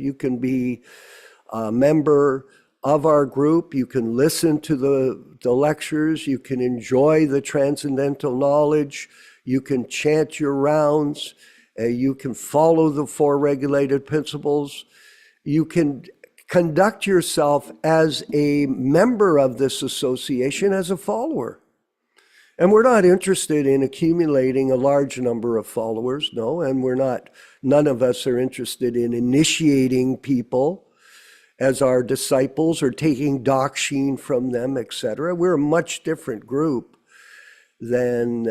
You can be a member of our group. You can listen to the lectures. You can enjoy the transcendental knowledge. You can chant your rounds. You can follow the 4 regulated principles. You can conduct yourself as a member of this association, as a follower. And we're not interested in accumulating a large number of followers, no, and none of us are interested in initiating people as our disciples or taking dakshin from them, etc. We're a much different group than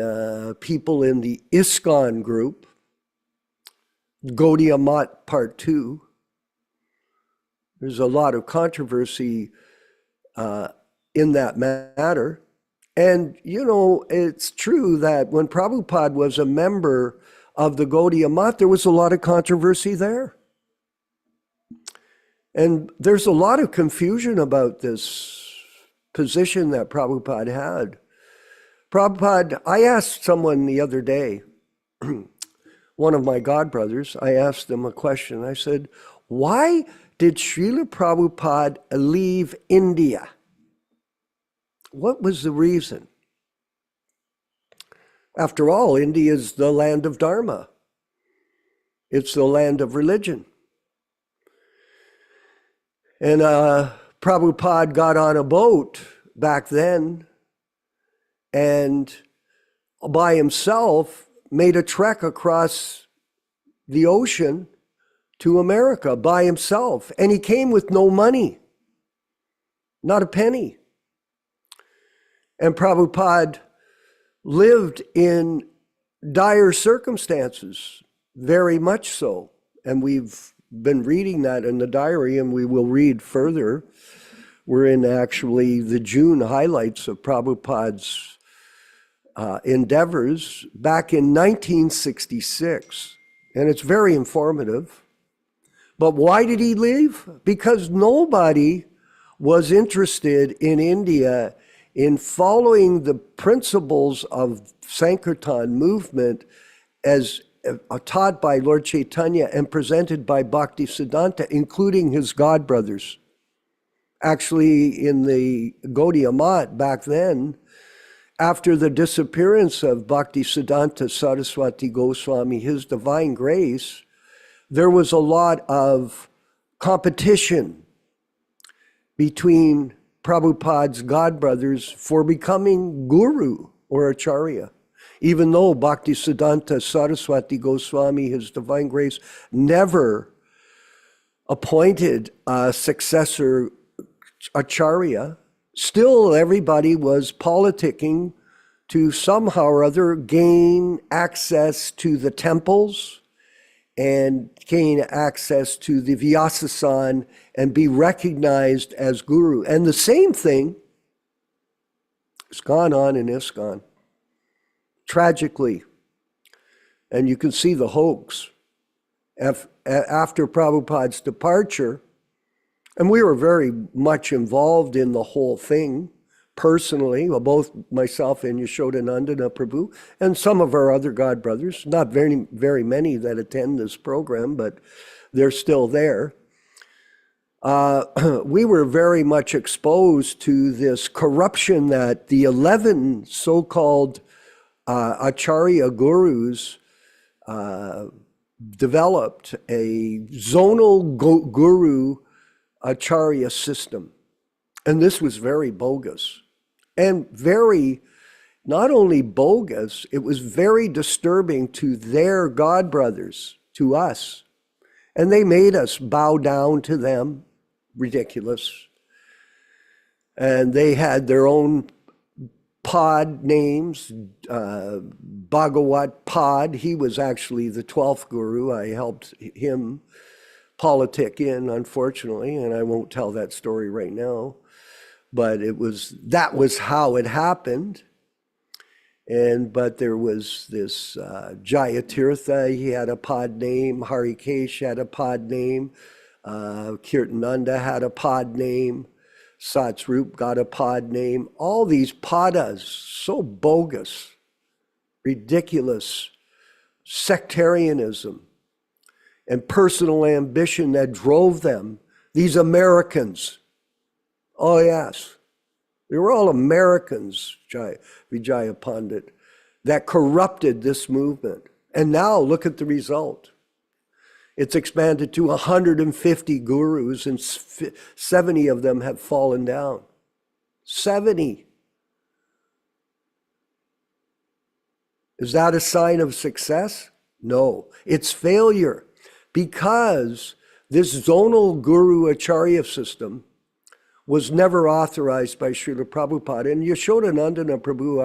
people in the ISKCON group, Gaudiya Math Part 2. There's a lot of controversy in that matter. And, you know, it's true that when Prabhupada was a member of the Gaudiya Math, there was a lot of controversy there. And there's a lot of confusion about this position that Prabhupada had. Prabhupada, I asked someone the other day, one of my godbrothers, I asked them a question. I said, why did Śrīla Prabhupada leave India? What was the reason? After all, India is the land of Dharma. It's the land of religion. And Prabhupada got on a boat back then and by himself made a trek across the ocean to America by himself. And he came with no money, not a penny. And Prabhupada lived in dire circumstances, very much so. And we've been reading that in the diary, and we will read further. We're in actually the June highlights of Prabhupada's endeavors back in 1966. And it's very informative. But why did he leave? Because nobody was interested in India in following the principles of Sankirtan movement as taught by Lord Chaitanya and presented by Bhaktisiddhanta, including his godbrothers. Actually, in the Gaudiya Math back then, after the disappearance of Bhaktisiddhanta Saraswati Goswami, His Divine Grace, there was a lot of competition between Prabhupada's godbrothers for becoming guru or acharya. Even though Bhaktisiddhanta Saraswati Goswami, His Divine Grace, never appointed a successor acharya, still everybody was politicking to somehow or other gain access to the temples and gain access to the Vyāsa and be recognized as guru. And the same thing has gone on in ISKCON, tragically. And you can see the hoax. After Prabhupada's departure, and we were very much involved in the whole thing, personally, well, both myself and Yaśodā-nandana Prabhu, and some of our other godbrothers, not very many that attend this program, but they're still there. We were very much exposed to this corruption that the 11 so-called Acharya gurus developed, a zonal guru Acharya system. And this was very bogus. And very, not only bogus, it was very disturbing to their godbrothers, to us. And they made us bow down to them. Ridiculous. And they had their own pod names, Bhagavat Pod. He was actually the 12th guru. I helped him politic in, unfortunately, and I won't tell that story right now. But that was how it happened. But there was this Jayatirtha, he had a pod name, Harikesh had a pod name, Kirtananda had a pod name, Satsrup got a pod name. All these padas, so bogus, ridiculous, sectarianism. and personal ambition that drove them. These Americans, oh yes, they were all Americans, Vijaya Pandit, that corrupted this movement. And now look at the result. It's expanded to 150 gurus, and 70 of them have fallen down. 70. Is that a sign of success? No, it's failure, because this zonal guru acharya system was never authorized by Śrīla Prabhupada. And Yaśodā-nandana Prabhu,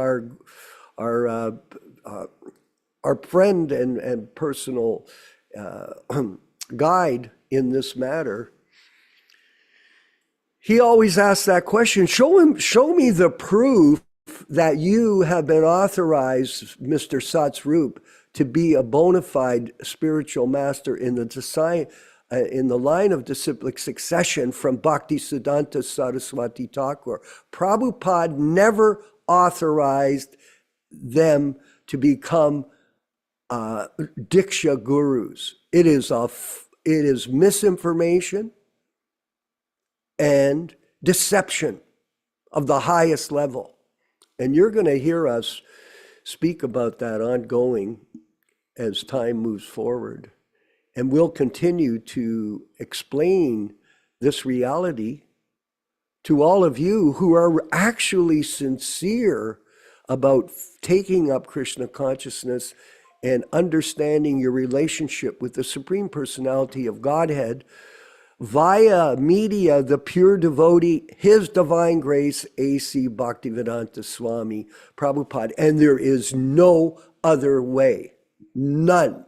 our friend and personal guide in this matter, he always asks that question, show me the proof that you have been authorized, Mr. Satsrup, to be a bona fide spiritual master in the line of disciplic succession from Bhaktisiddhanta Saraswati Thakur. Prabhupada never authorized them to become Diksha gurus. It is misinformation and deception of the highest level. And you're going to hear us speak about that ongoing as time moves forward. And we'll continue to explain this reality to all of you who are actually sincere about taking up Krishna consciousness and understanding your relationship with the Supreme Personality of Godhead via media, the pure devotee, His Divine Grace A.C. Bhaktivedanta Swami Prabhupāda. And there is no other way. None.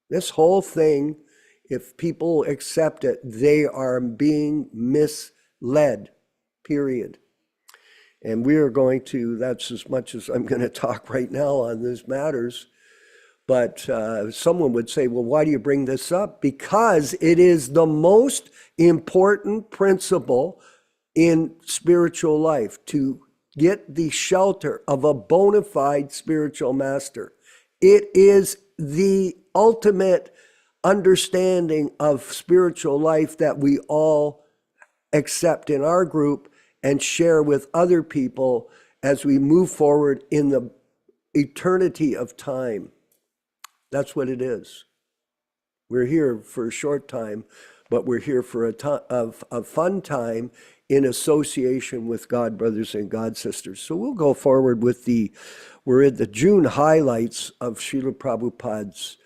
This whole thing, if people accept it, they are being misled, period. And we are going to, that's as much as I'm going to talk right now on these matters. But someone would say, well, why do you bring this up? Because it is the most important principle in spiritual life, to get the shelter of a bona fide spiritual master. It is the ultimate understanding of spiritual life that we all accept in our group and share with other people as we move forward in the eternity of time. That's what it is. We're here for a short time, but we're here for a fun time in association with God brothers and God sisters. So we'll go forward with we're in the June highlights of Śrīla Prabhupada's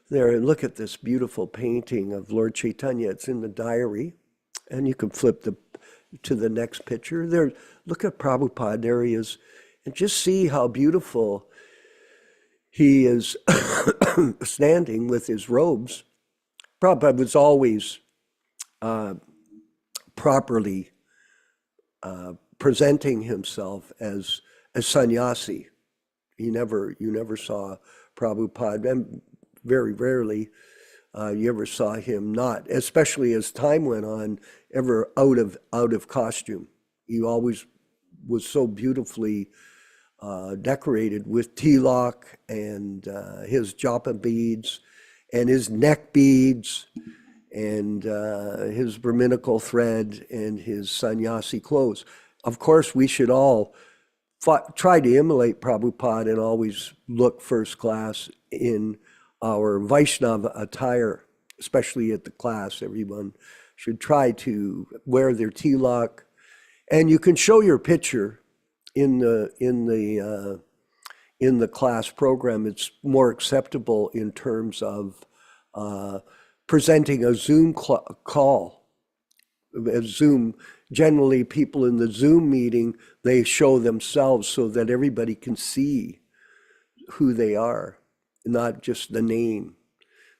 there. And look at this beautiful painting of Lord Chaitanya. It's in the diary. And you can flip to the next picture. There, look at Prabhupada, there he is. And just see how beautiful he is standing with his robes. Prabhupada was always properly presenting himself as a sannyasi. You never saw Prabhupada, and very rarely you ever saw him not, especially as time went on, ever out of costume. He always was so beautifully decorated with tilak and his japa beads and his neck beads and his brahminical thread and his sannyasi clothes. Of course, we should all try to emulate Prabhupada and always look first class in our Vaishnava attire, especially at the class. Everyone should try to wear their tilak. And you can show your picture in the class program. It's more acceptable in terms of presenting a Zoom call. A Zoom, generally people in the Zoom meeting, they show themselves so that everybody can see who they are, not just the name.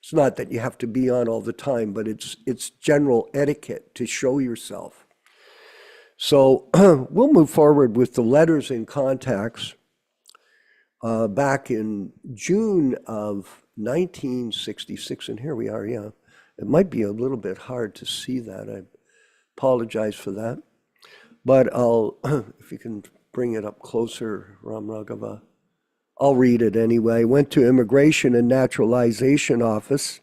It's not that you have to be on all the time, but it's general etiquette to show yourself. So we'll move forward with the letters and contacts. Back in June of 1966, and here we are, yeah. It might be a little bit hard to see that. I apologize for that. But I'll, if you can bring it up closer, Ram Raghava. I'll read it anyway. Went to Immigration and Naturalization Office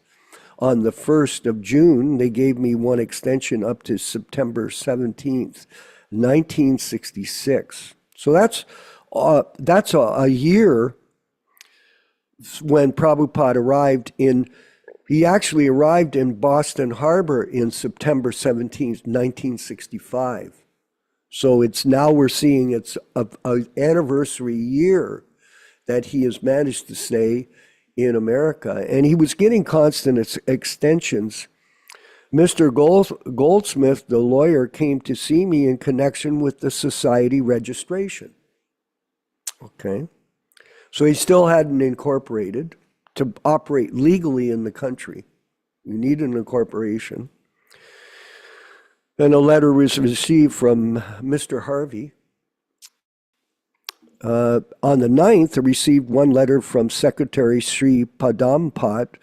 on the 1st of June. They gave me one extension up to September 17th, 1966. So that's a year when Prabhupada arrived in. He actually arrived in Boston Harbor in September 17th, 1965. So it's now we're seeing it's an anniversary year that he has managed to stay in America. And he was getting constant extensions. Mr. Goldsmith, the lawyer, came to see me in connection with the society registration. Okay. So he still hadn't incorporated to operate legally in the country. You need an incorporation. And a letter was received from Mr. Harvey. On the 9th, I received one letter from Secretary Sri Padampat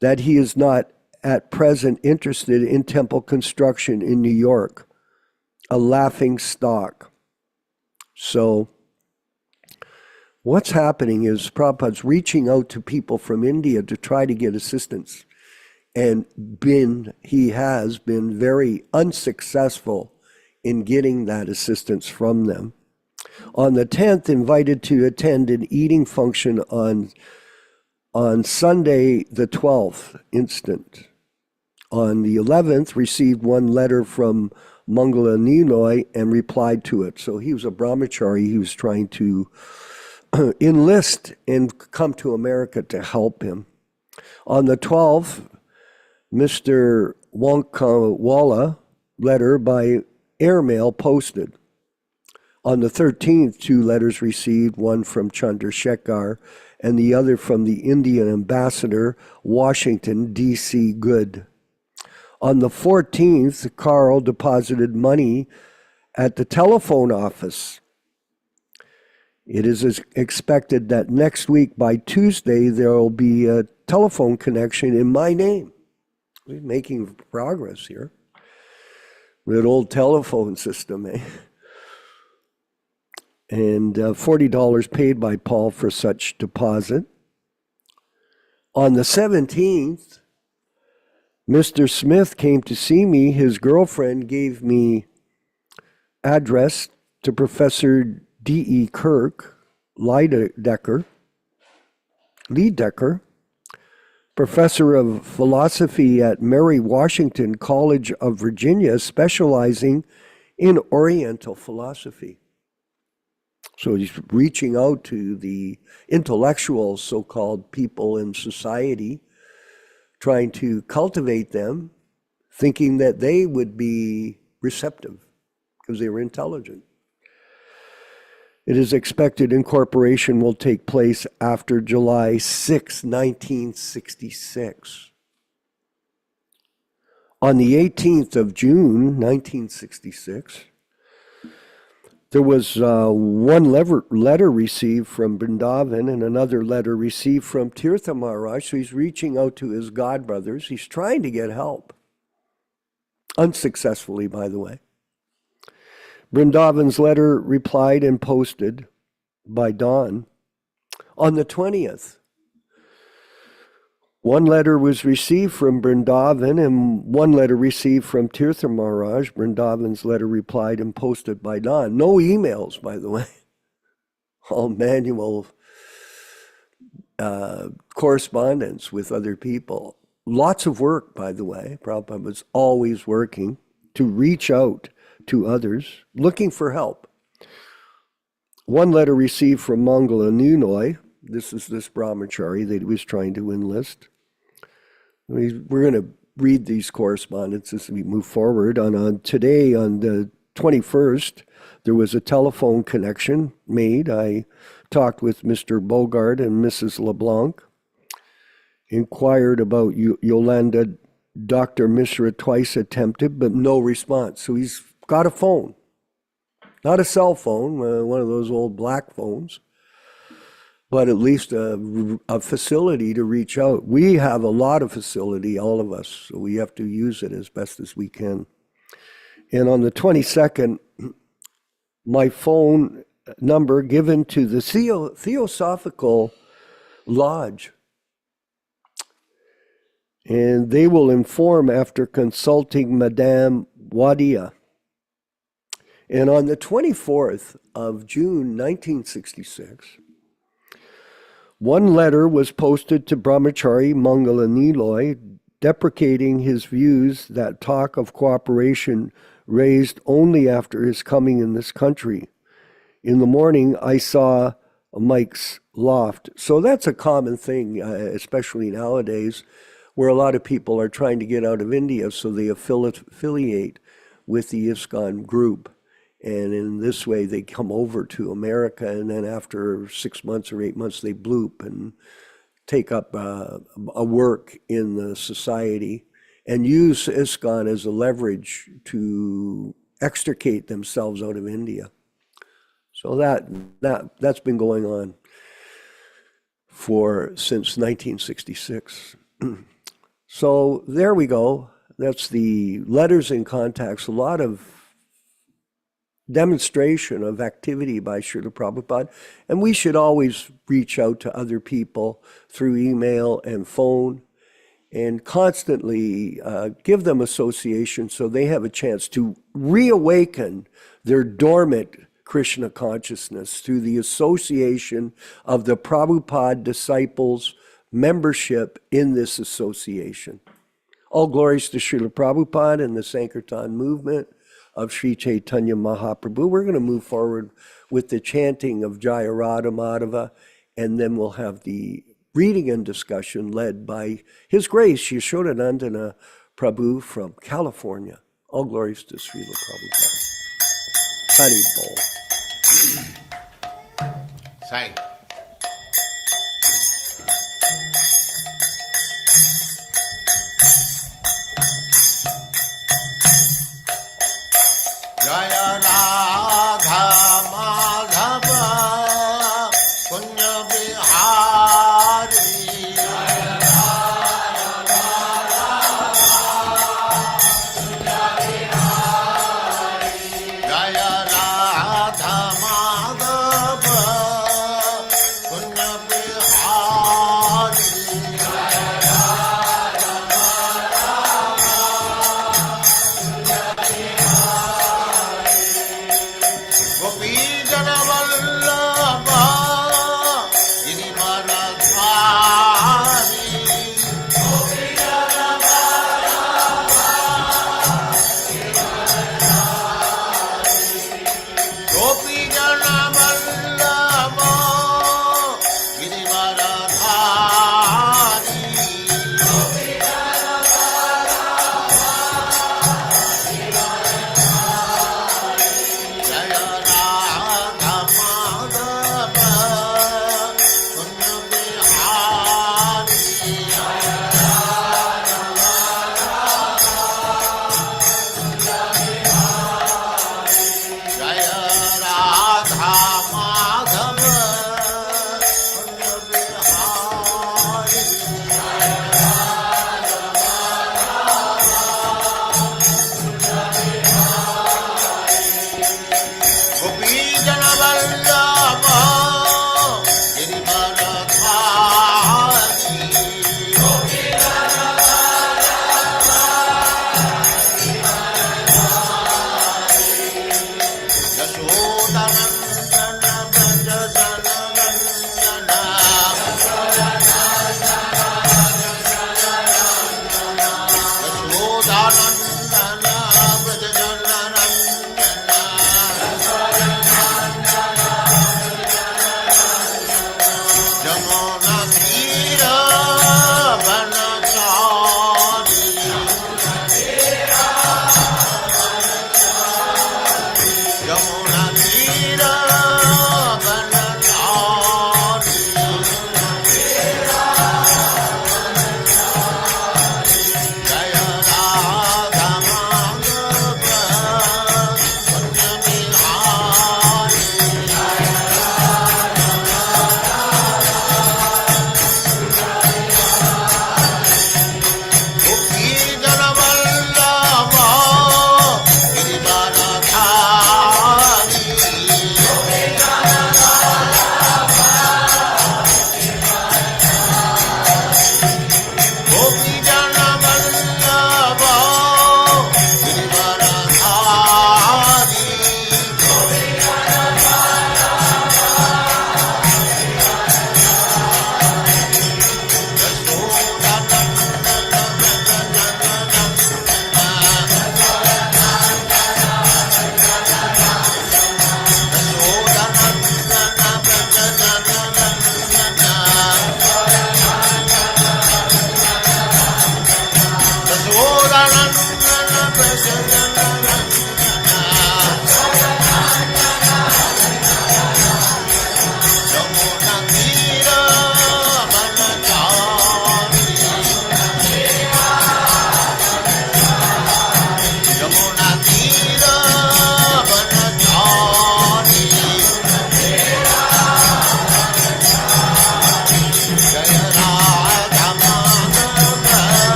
that he is not at present interested in temple construction in New York, a laughing stock. So what's happening is Prabhupada's reaching out to people from India to try to get assistance. And he has been very unsuccessful in getting that assistance from them. On the 10th, invited to attend an eating function on Sunday the 12th instant. On the 11th, received one letter from Mangala Ninoy and replied to it. So he was a brahmachari. He was trying to enlist and come to America to help him. On the 12th, Mr. Wonkawala letter by airmail posted. On the 13th, two letters received, one from Chandrasekhar and the other from the Indian ambassador, Washington, D.C. Good. On the 14th, Carl deposited money at the telephone office. It is expected that next week, by Tuesday, there will be a telephone connection in my name. We're making progress here. That old telephone system, eh? And $40 paid by Paul for such deposit. On the 17th, Mr. Smith came to see me. His girlfriend gave me address to Professor D.E. Kirk Leadecker, professor of philosophy at Mary Washington College of Virginia, specializing in Oriental philosophy. So he's reaching out to the intellectual so-called people in society, trying to cultivate them, thinking that they would be receptive because they were intelligent. It is expected incorporation will take place after July 6, 1966. On the 18th of June, 1966, there was one letter received from Vrindavan and another letter received from Tirtha Maharaj. So he's reaching out to his godbrothers. He's trying to get help. Unsuccessfully, by the way. Vrindavan's letter replied and posted by dawn. On the 20th, one letter was received from Vrindavan and one letter received from Tirtha Maharaj. Vrindavan's letter replied and posted by dawn. No emails, by the way. All manual correspondence with other people. Lots of work, by the way. Prabhupada was always working to reach out to others, looking for help. One letter received from Mangala Ninoy. This is this brahmachari that he was trying to enlist. We're going to read these correspondences as we move forward. Today, on the 21st, there was a telephone connection made. I talked with Mr. Bogart and Mrs. LeBlanc, inquired about Yolanda. Dr. Mishra twice attempted, but no response. So he's got a phone, not a cell phone, one of those old black phones, but at least a facility to reach out. We have a lot of facility, all of us, so we have to use it as best as we can. And on the 22nd, my phone number given to the Theosophical Lodge and they will inform after consulting Madame Wadia. And on the 24th of June, 1966, one letter was posted to Brahmachari Mangala Niloy deprecating his views that talk of cooperation raised only after his coming in this country. In the morning, I saw Mike's loft. So that's a common thing, especially nowadays, where a lot of people are trying to get out of India, so they affiliate with the ISKCON group. And in this way, they come over to America, and then after 6 months or 8 months, they bloop and take up a work in the society and use ISKCON as a leverage to extricate themselves out of India. So that's been going on since 1966. So there we go. That's the letters and contacts. A lot of demonstration of activity by Śrīla Prabhupada, and we should always reach out to other people through email and phone and constantly give them association so they have a chance to reawaken their dormant Krishna consciousness through the association of the Prabhupada Disciples membership in this association. All glories to Śrīla Prabhupada and the Sankirtan movement of Sri Chaitanya Mahaprabhu. We're going to move forward with the chanting of Jaya Radha Madhava, and then we'll have the reading and discussion led by His Grace Yaśodā-nandana Prabhu from California. All glories to Śrīla Prabhupada. Hari Bol. Sai. Jaya Radha Madhava Punya Bihari. Jaya Radha Madhava Punya Bihari. Jaya Radha Madhava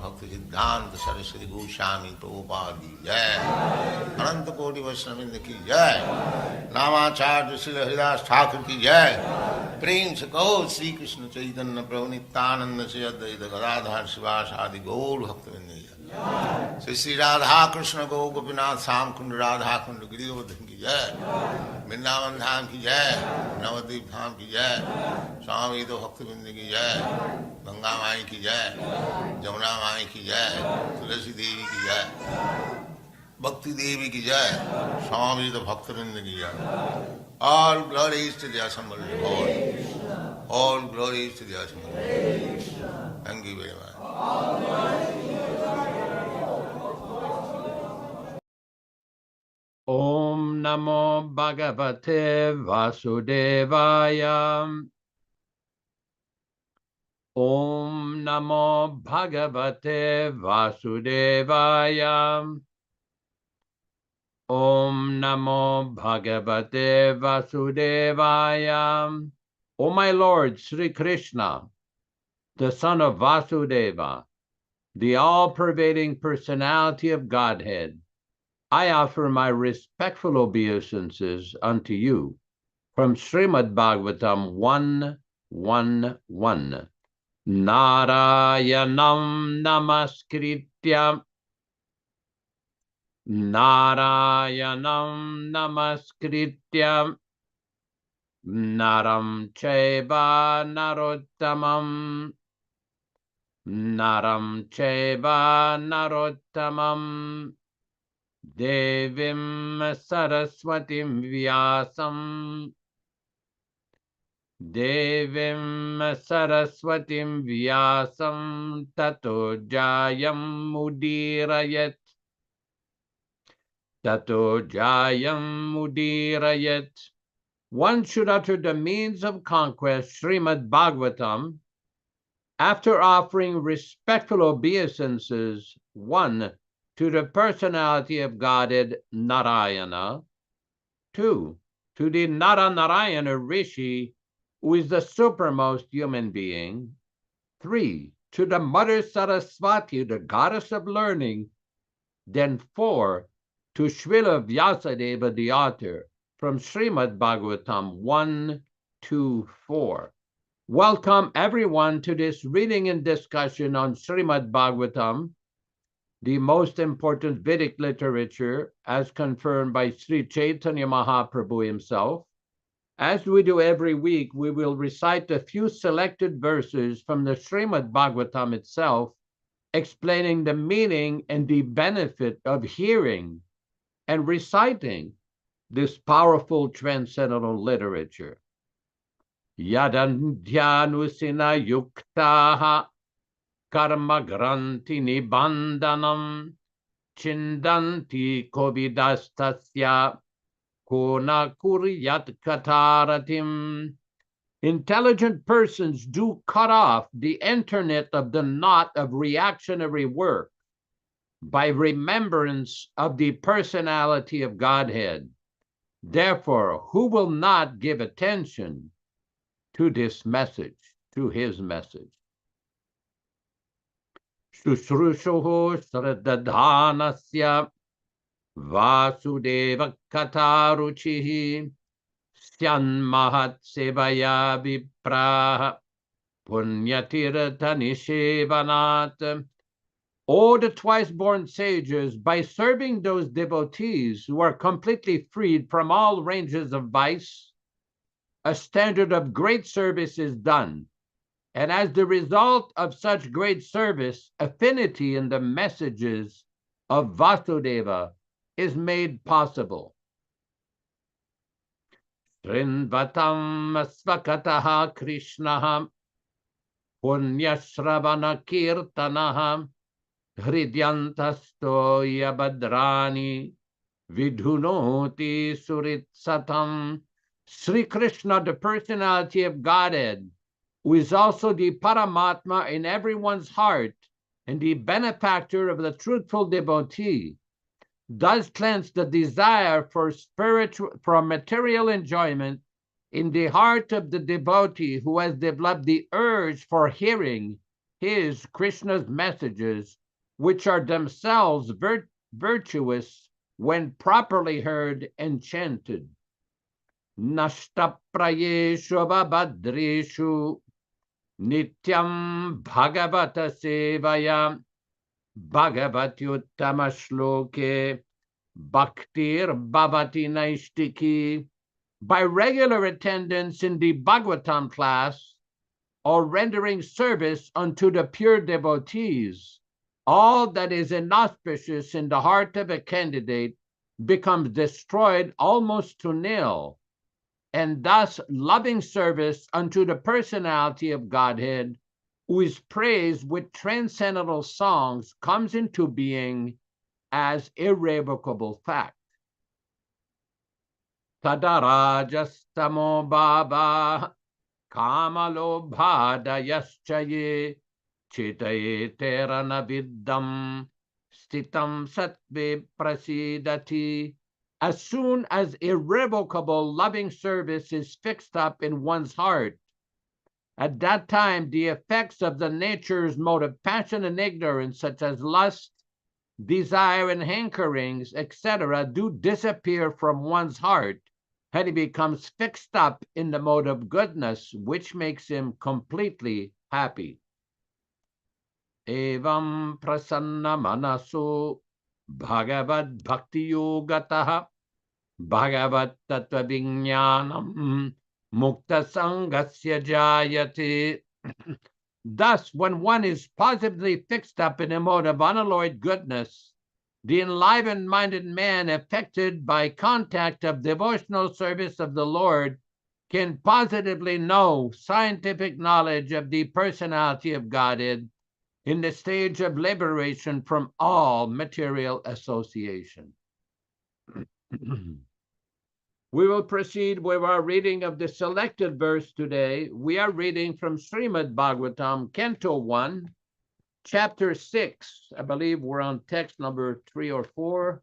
Bhaktivedanta Swami Prabhupāda ki jai, Ananta Koti Vaishnavindra ki jai, Nāmācārya Śrīla Haridas Thakur ki jai, Prem se kaho Sri Krishna Chaitanya Prabhu Nityananda Sri Advaita Gadadhar Sivāsa Adi Gaur Bhaktivinoda ki jai, Sri Radha Krishna Gaur Gopinath Sam Kund Radha Kund Giridhardhan ki jai, Vrindavan Dham ki jai, Navadvip Dham ki jai, Swami Bhaktivinoda ki jai, Ganga Mai ki jai, Jamuna Mai ki jai, Tulasi Devi ki jai, Bhakti Devi ki jai, Swami Bhaktivinoda ki jai. All glories to the assembled Lord. All glories to the assembled Lord. Thank you very much. Om Namo Bhagavate Vasudevaya. Om Namo Bhagavate Vasudevaya. Om Namo Bhagavate Vasudevaya. O my Lord Sri Krishna, the son of Vasudeva, the all-pervading personality of Godhead, I offer my respectful obeisances unto you from Śrīmad-Bhāgavatam 1:1:1. Nārayanam namaskritya Nārayanam namaskritya Naram chaiva narottamam Naram chaiva narottamam Devim Saraswatim Vyāsam Devim Saraswatim Vyāsam Tato Jayam Mudirayat Tato Jayam Mudirayat. One should utter the means of conquest, Śrīmad-Bhāgavatam, after offering respectful obeisances, 1. To the personality of Godhead, Narayana. 2. To the Narayana Rishi, who is the supermost human being. 3. To the Mother Saraswati, the goddess of learning. Then 4. To Śrīla Vyāsadeva, the author, from Śrīmad-Bhāgavatam 1:2-4. Welcome everyone to this reading and discussion on Śrīmad-Bhāgavatam, the most important Vedic literature as confirmed by Sri Chaitanya Mahaprabhu himself. As we do every week, we will recite a few selected verses from the Śrīmad-Bhāgavatam itself, explaining the meaning and the benefit of hearing and reciting this powerful transcendental literature. Yadandhyanusina yuktaha karma granti nibandanam chindanti kovidastasya kona kuryat kataratim. Intelligent persons do cut off the internet of the knot of reactionary work by remembrance of the personality of Godhead. Therefore, who will not give attention to this message, to his message? Shushrushuho sradadhanasya Vasudeva kataruchihi Syanmahat sevaya vipraha Punyatirtha nishevanat. O the twice-born sages, by serving those devotees who are completely freed from all ranges of vice, a standard of great service is done. And as the result of such great service, affinity in the messages of Vasudeva is made possible. Srinvatam svakataha Krishnaha punyashravana kirtanaha hridyantastoya badrani vidhunoti suritsatam. Sri Krishna, the personality of Godhead, who is also the Paramatma in everyone's heart and the benefactor of the truthful devotee, does cleanse the desire for material enjoyment in the heart of the devotee who has developed the urge for hearing his, Krishna's messages, which are themselves virtuous when properly heard and chanted. Nashtaprayeshu babadreshu nityam bhagavata sevaya bhagavatyuttama shloke bhaktir bhavati naishtiki. By regular attendance in the Bhagavatam class or rendering service unto the pure devotees, all that is inauspicious in the heart of a candidate becomes destroyed almost to nil. And thus loving service unto the personality of Godhead, who is praised with transcendental songs, comes into being as irrevocable fact. Tadarajastamo bhava kamalobhadayaschaye chitaye terana viddam stitam sattve prasidati. As soon as irrevocable loving service is fixed up in one's heart, at that time the effects of the nature's mode of passion and ignorance, such as lust, desire, and hankerings, etc., do disappear from one's heart, and he becomes fixed up in the mode of goodness, which makes him completely happy. Evam prasanna manaso Bhagavad Bhakti Yogataha Bhagavad Tattva Vijnanam Mukta Sangasya Jayate. Thus, when one is positively fixed up in a mode of unalloyed goodness, the enlivened-minded man affected by contact of devotional service of the Lord can positively know scientific knowledge of the personality of Godhead in the stage of liberation from all material association. We will proceed with our reading of the selected verse today. We are reading from Śrīmad-Bhāgavatam, Canto 1, Chapter 6. I believe we're on text number 3 or 4.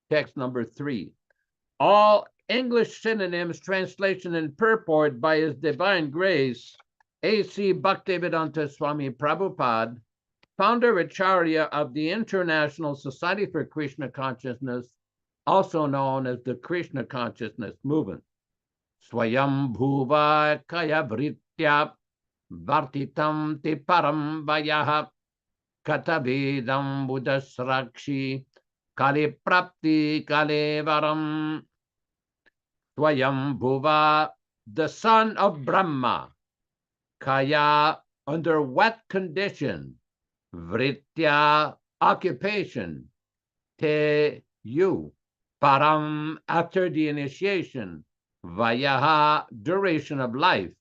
Text number 3. All English synonyms, translation, and purport by His Divine Grace A.C. Bhaktivedanta Swami Prabhupāda, Founder-Ācārya of the International Society for Krishna Consciousness, also known as the Krishna Consciousness Movement. Swayam bhuva kaya vritya vartitam te param vayaha katavedam buddhasrakshi kale prapti kale varam. Swayam bhuva, the son of Brahma. Kaya, under what condition? Vritya, occupation. Te, you. Param, after the initiation. Vayaha, duration of life.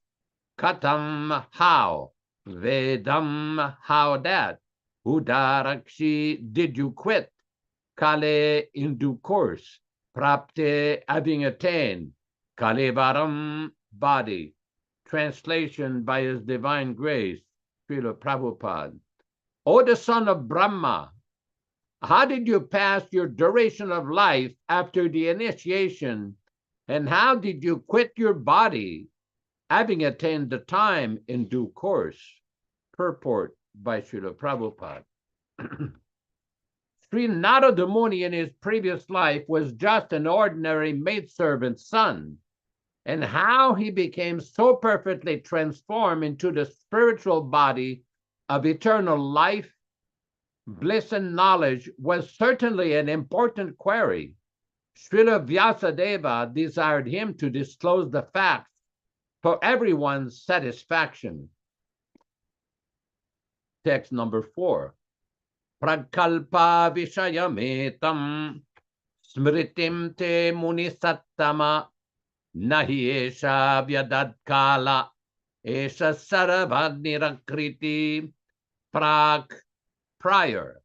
Katam, how. Vedam, how that. Udarakshi, did you quit? Kale, in due course. Prapte, having attained. Kalevaram, body. Translation by His Divine Grace, Śrīla Prabhupāda. O the son of Brahma, how did you pass your duration of life after the initiation, and how did you quit your body, having attained the time in due course? Purport by Śrīla Prabhupāda. Sri Nārada Muni in his previous life was just an ordinary maidservant's son, and how he became so perfectly transformed into the spiritual body of eternal life, bliss, and knowledge was certainly an important query. Śrīla Vyasadeva desired him to disclose the facts for everyone's satisfaction. Text number 4. Prakalpa vishayametam smritim te munisattama nahi esha vyadadkala esha sarvadnirakriti prak prior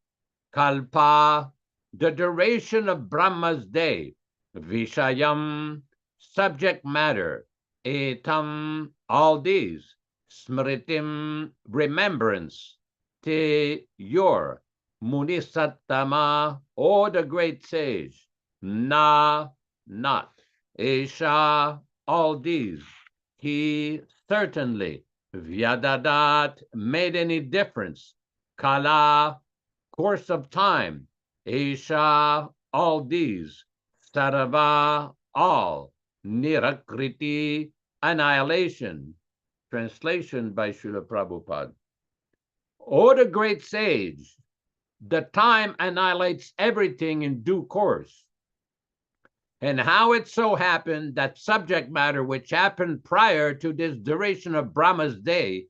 kalpa, the duration of Brahma's day, vishayam, subject matter, etam, all these, smritim, remembrance, te, your, munisattama, or the great sage, na, not, esha, all these, he, certainly, vyadadat, made any difference, kala, course of time, esha, all these, sarva, all, nirakriti, annihilation. Translation by Śrīla Prabhupāda. O the great sage, the time annihilates everything in due course. And how it so happened that subject matter which happened prior to this duration of Brahma's day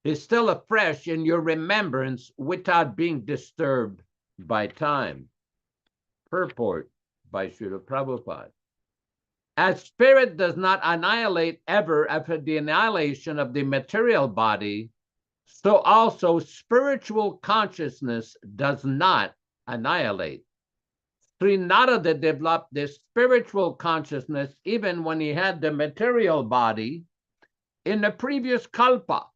is still afresh in your remembrance without being disturbed by time. Purport by Śrīla Prabhupāda. As spirit does not annihilate ever after the annihilation of the material body, so also spiritual consciousness does not annihilate. Sri Nārada developed this spiritual consciousness even when he had the material body in the previous kalpa.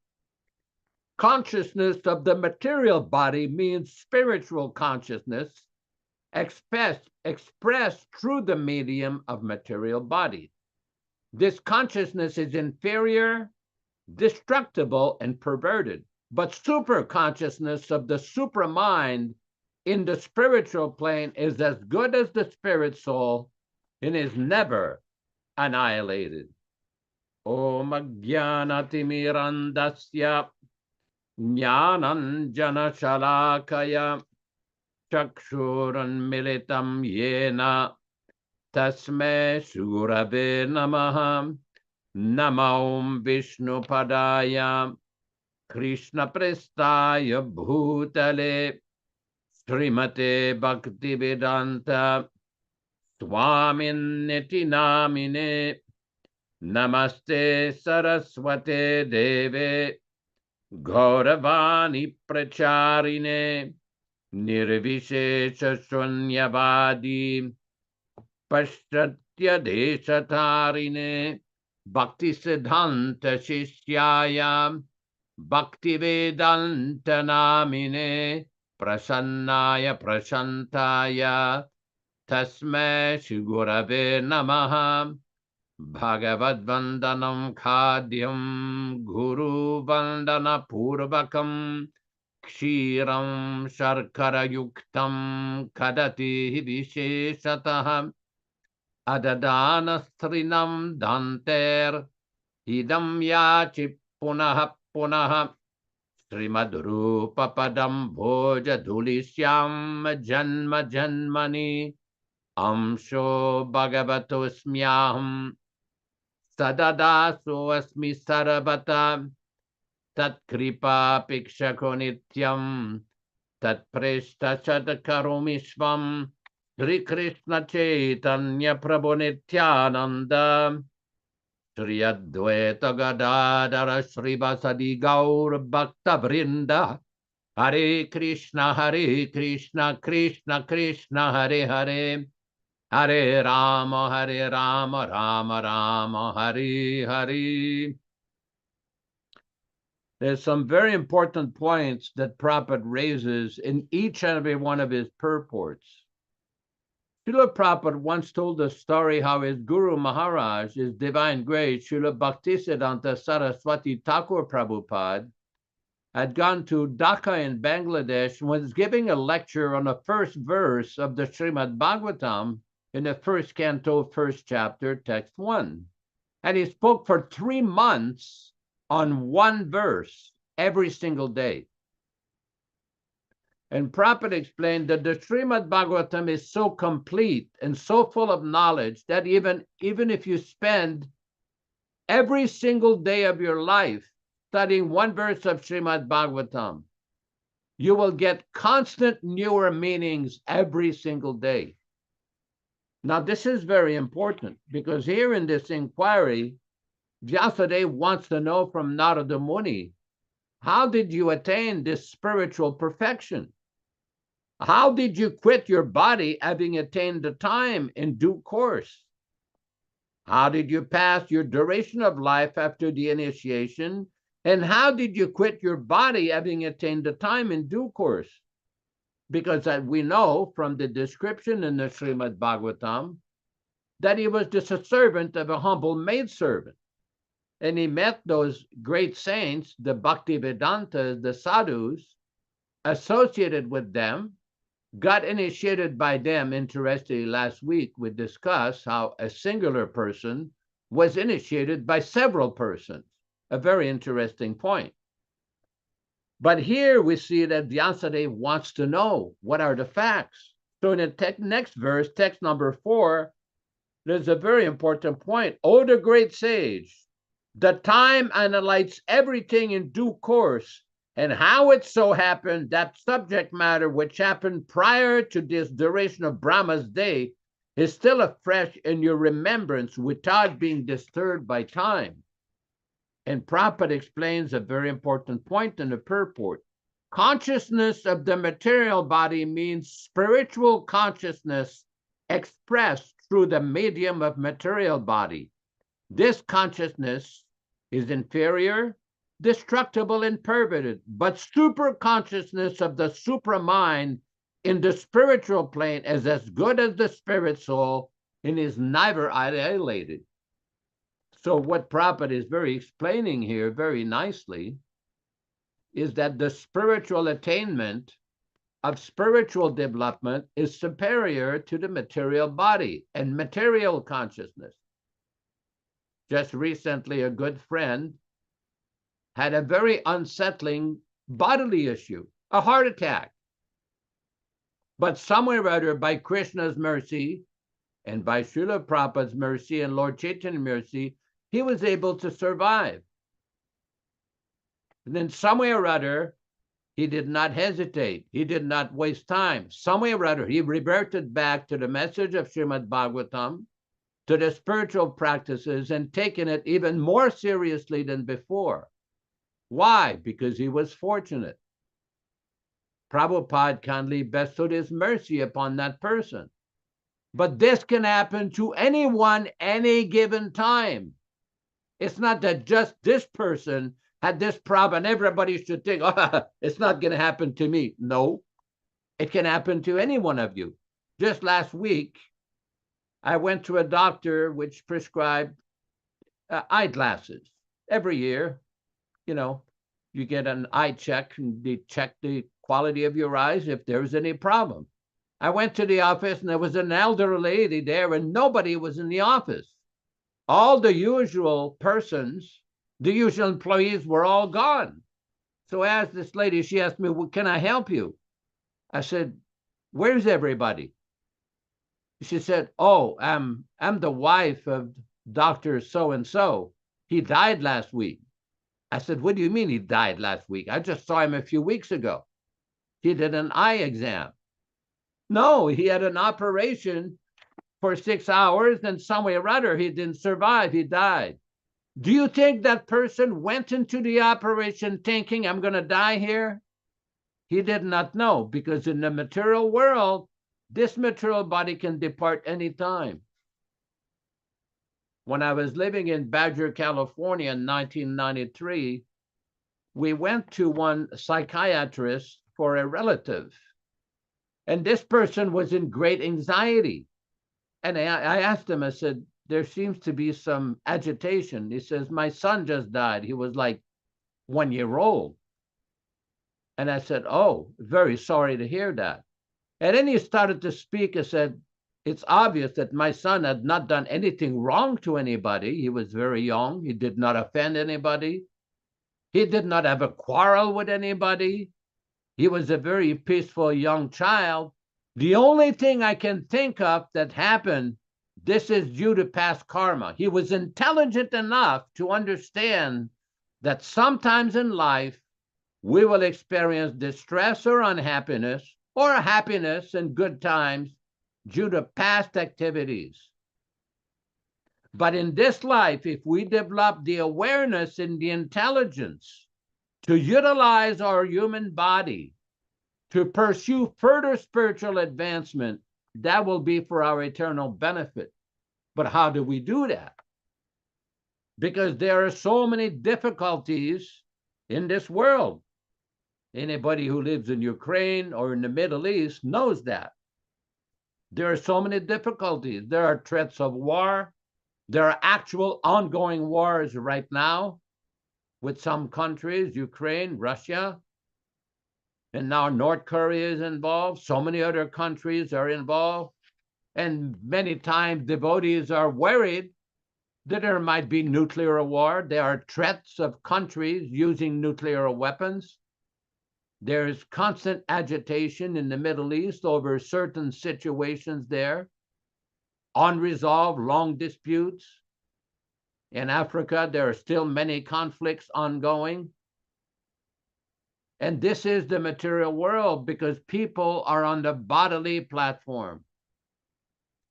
Consciousness of the material body means spiritual consciousness expressed through the medium of material body. This consciousness is inferior, destructible, and perverted, but super consciousness of the supramind in the spiritual plane is as good as the spirit soul and is never annihilated. Om Ajnanatimirandasya Jnananjana Shalakaya Chakshuranmilitam Yena Tasme Surave Namaha Namo Vishnupadaya Krishna Prestaya Bhutale Srimate Bhaktivedanta Swami Namine Namaste Saraswate Deve Gauravani Pracharine Nirvishesha Shunyavadi Paschatya Deshatarine Bhaktisiddhanta Shishyaya Bhaktivedanta Namine Prasannaya Prashantaya Tasme Shigurave Namaha Bhagavad Vandanam Khadyam Guru Vandana Purvakam Kshiram Sharkara Yuktam Kadati Visheshatah Adadana Strinam Danter Idam Yachi Punaha Punaha Srimad-Rupa Padam Bhoja Dhulisyam Janma Janmani Amsho Bhagavatosmyaham Sadadaso Asmi Sarvata Tat Kripa Pikshako Nityam Tat Preshta Chadakaromisvam Sri Krishna Chaitanya Prabhu Nityananda Shri Advaita Gadadara Shri Vasadi Gaur Bhakta Vrinda Hare Krishna Krishna Krishna Hare Hare Hare Rama Rama Rama Hare Hare. There's some very important points that Prabhupada raises in each and every one of his purports. Śrīla Prabhupada once told the story how his Guru Maharaj, His Divine Grace, Śrīla Bhaktisiddhanta Saraswati Thakur Prabhupada, had gone to Dhaka in Bangladesh and was giving a lecture on the first verse of the Śrīmad-Bhāgavatam in the first canto, first chapter, text 1. And he spoke for 3 months on one verse every single day. And Prabhupada explained that the Śrīmad-Bhāgavatam is so complete and so full of knowledge that even if you spend every single day of your life studying one verse of Śrīmad-Bhāgavatam, you will get constant newer meanings every single day. Now, this is very important because here in this inquiry, Vyāsa wants to know from Nārada Muni, how did you attain this spiritual perfection? How did you quit your body having attained the time in due course? How did you pass your duration of life after the initiation? And how did you quit your body having attained the time in due course? Because we know from the description in the Śrīmad-Bhāgavatam that he was just a servant of a humble maidservant. And he met those great saints, the Bhaktivedantas, the sadhus, associated with them, got initiated by them. Interestingly, last week we discussed how a singular person was initiated by several persons. A very interesting point. But here we see that Vyāsa wants to know what are the facts. So in the next verse, text number 4, there's a very important point. Oh, the great sage, the time analyzes everything in due course, and how it so happened that subject matter which happened prior to this duration of Brahma's day is still afresh in your remembrance without being disturbed by time. And Prabhupada explains a very important point in the purport. Consciousness of the material body means spiritual consciousness expressed through the medium of material body. This consciousness is inferior, destructible, and perverted, but super consciousness of the supra-mind in the spiritual plane is as good as the spirit soul and is never annihilated. So what Prabhupada is very explaining here very nicely is that the spiritual attainment of spiritual development is superior to the material body and material consciousness. Just recently, a good friend had a very unsettling bodily issue, a heart attack. But somewhere or other, by Krishna's mercy and by Śrīla Prabhupāda's mercy and Lord Chaitanya's mercy, he was able to survive. And then somewhere or other, he did not hesitate. He did not waste time. Somewhere or other, he reverted back to the message of Śrīmad-Bhāgavatam, to the spiritual practices, and taken it even more seriously than before. Why? Because he was fortunate. Prabhupada kindly bestowed his mercy upon that person. But this can happen to anyone, any given time. It's not that just this person had this problem and everybody should think, oh, it's not going to happen to me. No, it can happen to any one of you. Just last week, I went to a doctor which prescribed eyeglasses. Every year, you get an eye check and they check the quality of your eyes if there's any problem. I went to the office and there was an elderly lady there and nobody was in the office. All the usual persons, the usual employees were all gone. So I asked this lady, she asked me, well, can I help you? I said, where's everybody? She said, oh, I'm the wife of Dr. So-and-so. He died last week. I said, what do you mean he died last week? I just saw him a few weeks ago. He did an eye exam. No, he had an operation for 6 hours, and somewhere or other he didn't survive, he died. Do you think that person went into the operation thinking, I'm going to die here? He did not know, because in the material world, this material body can depart anytime. When I was living in Badger, California in 1993, we went to one psychiatrist for a relative. And this person was in great anxiety. And I asked him, I said, there seems to be some agitation. He says, my son just died. He was like 1 year old. And I said, oh, very sorry to hear that. And then he started to speak. I said, it's obvious that my son had not done anything wrong to anybody. He was very young. He did not offend anybody. He did not have a quarrel with anybody. He was a very peaceful young child. The only thing I can think of that happened, this is due to past karma. He was intelligent enough to understand that sometimes in life, we will experience distress or unhappiness, or happiness and good times due to past activities. But in this life, if we develop the awareness and the intelligence to utilize our human body to pursue further spiritual advancement, that will be for our eternal benefit. But how do we do that? Because there are so many difficulties in this world. Anybody who lives in Ukraine or in the Middle East knows that. There are so many difficulties. There are threats of war. There are actual ongoing wars right now with some countries, Ukraine, Russia, and now North Korea is involved. So many other countries are involved. And many times devotees are worried that there might be nuclear war. There are threats of countries using nuclear weapons. There is constant agitation in the Middle East over certain situations there, unresolved long disputes. In Africa, there are still many conflicts ongoing. And this is the material world because people are on the bodily platform.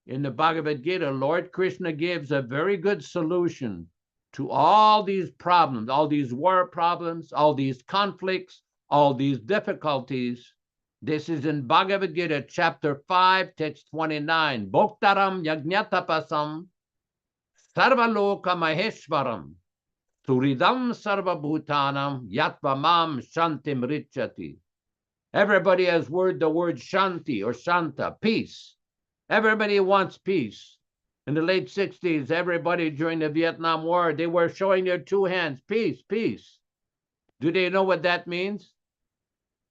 In the Bhagavad Gita, Lord Krishna gives a very good solution to all these problems, all these war problems, all these conflicts, all these difficulties. This is in Bhagavad Gita, chapter 5, text 29. Bhoktaram yajñatapasam sarvaloka maheshwaram suridam sarvabhutanam yatvamam shantim richati. Everybody has heard the word shanti or shanta, peace. Everybody wants peace. In the late 60s, everybody during the Vietnam War, they were showing their two hands, peace, peace. Do they know what that means?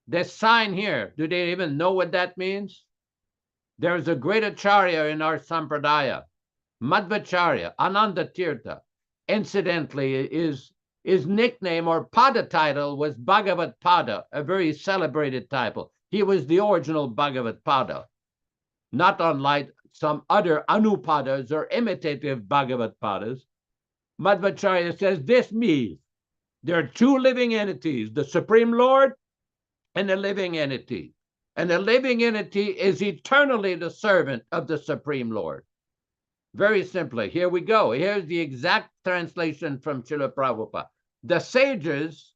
This sign here, do they even know what that means? There's a great Acharya in our Sampradaya, Madhvacharya, Ananda Tirtha. Incidentally, his nickname or pada title was Bhagavat Pada, a very celebrated title. He was the original Bhagavat Pada, not unlike some other Anupadas or imitative Bhagavat Padas. Madhvacharya says this means there are two living entities, the Supreme Lord and the living entity. And the living entity is eternally the servant of the Supreme Lord. Very simply, here we go. Here's the exact translation from Śrīla Prabhupāda. The sages,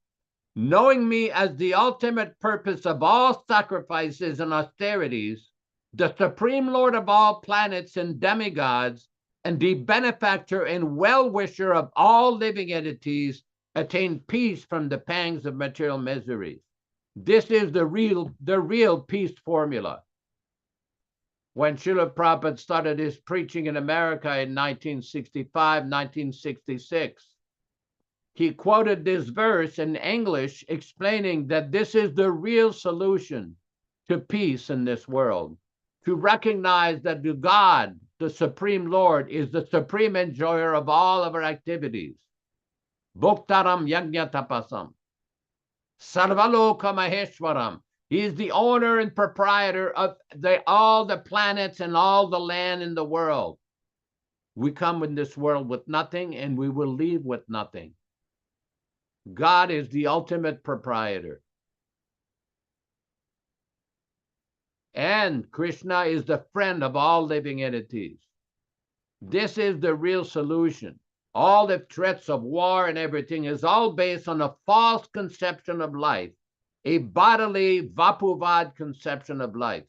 knowing me as the ultimate purpose of all sacrifices and austerities, the Supreme Lord of all planets and demigods, and the benefactor and well-wisher of all living entities, attain peace from the pangs of material miseries. This is the real peace formula. When Śrīla Prabhupada started his preaching in America in 1965, 1966, he quoted this verse in English explaining that this is the real solution to peace in this world. To recognize that the God, the Supreme Lord, is the supreme enjoyer of all of our activities. Bhoktaram yajñatapasam. Sarvaloka maheshwaram. He is the owner and proprietor of all the planets and all the land in the world. We come in this world with nothing and we will leave with nothing. God is the ultimate proprietor. And Krishna is the friend of all living entities. This is the real solution. All the threats of war and everything is all based on a false conception of life, a bodily Vapuvad conception of life.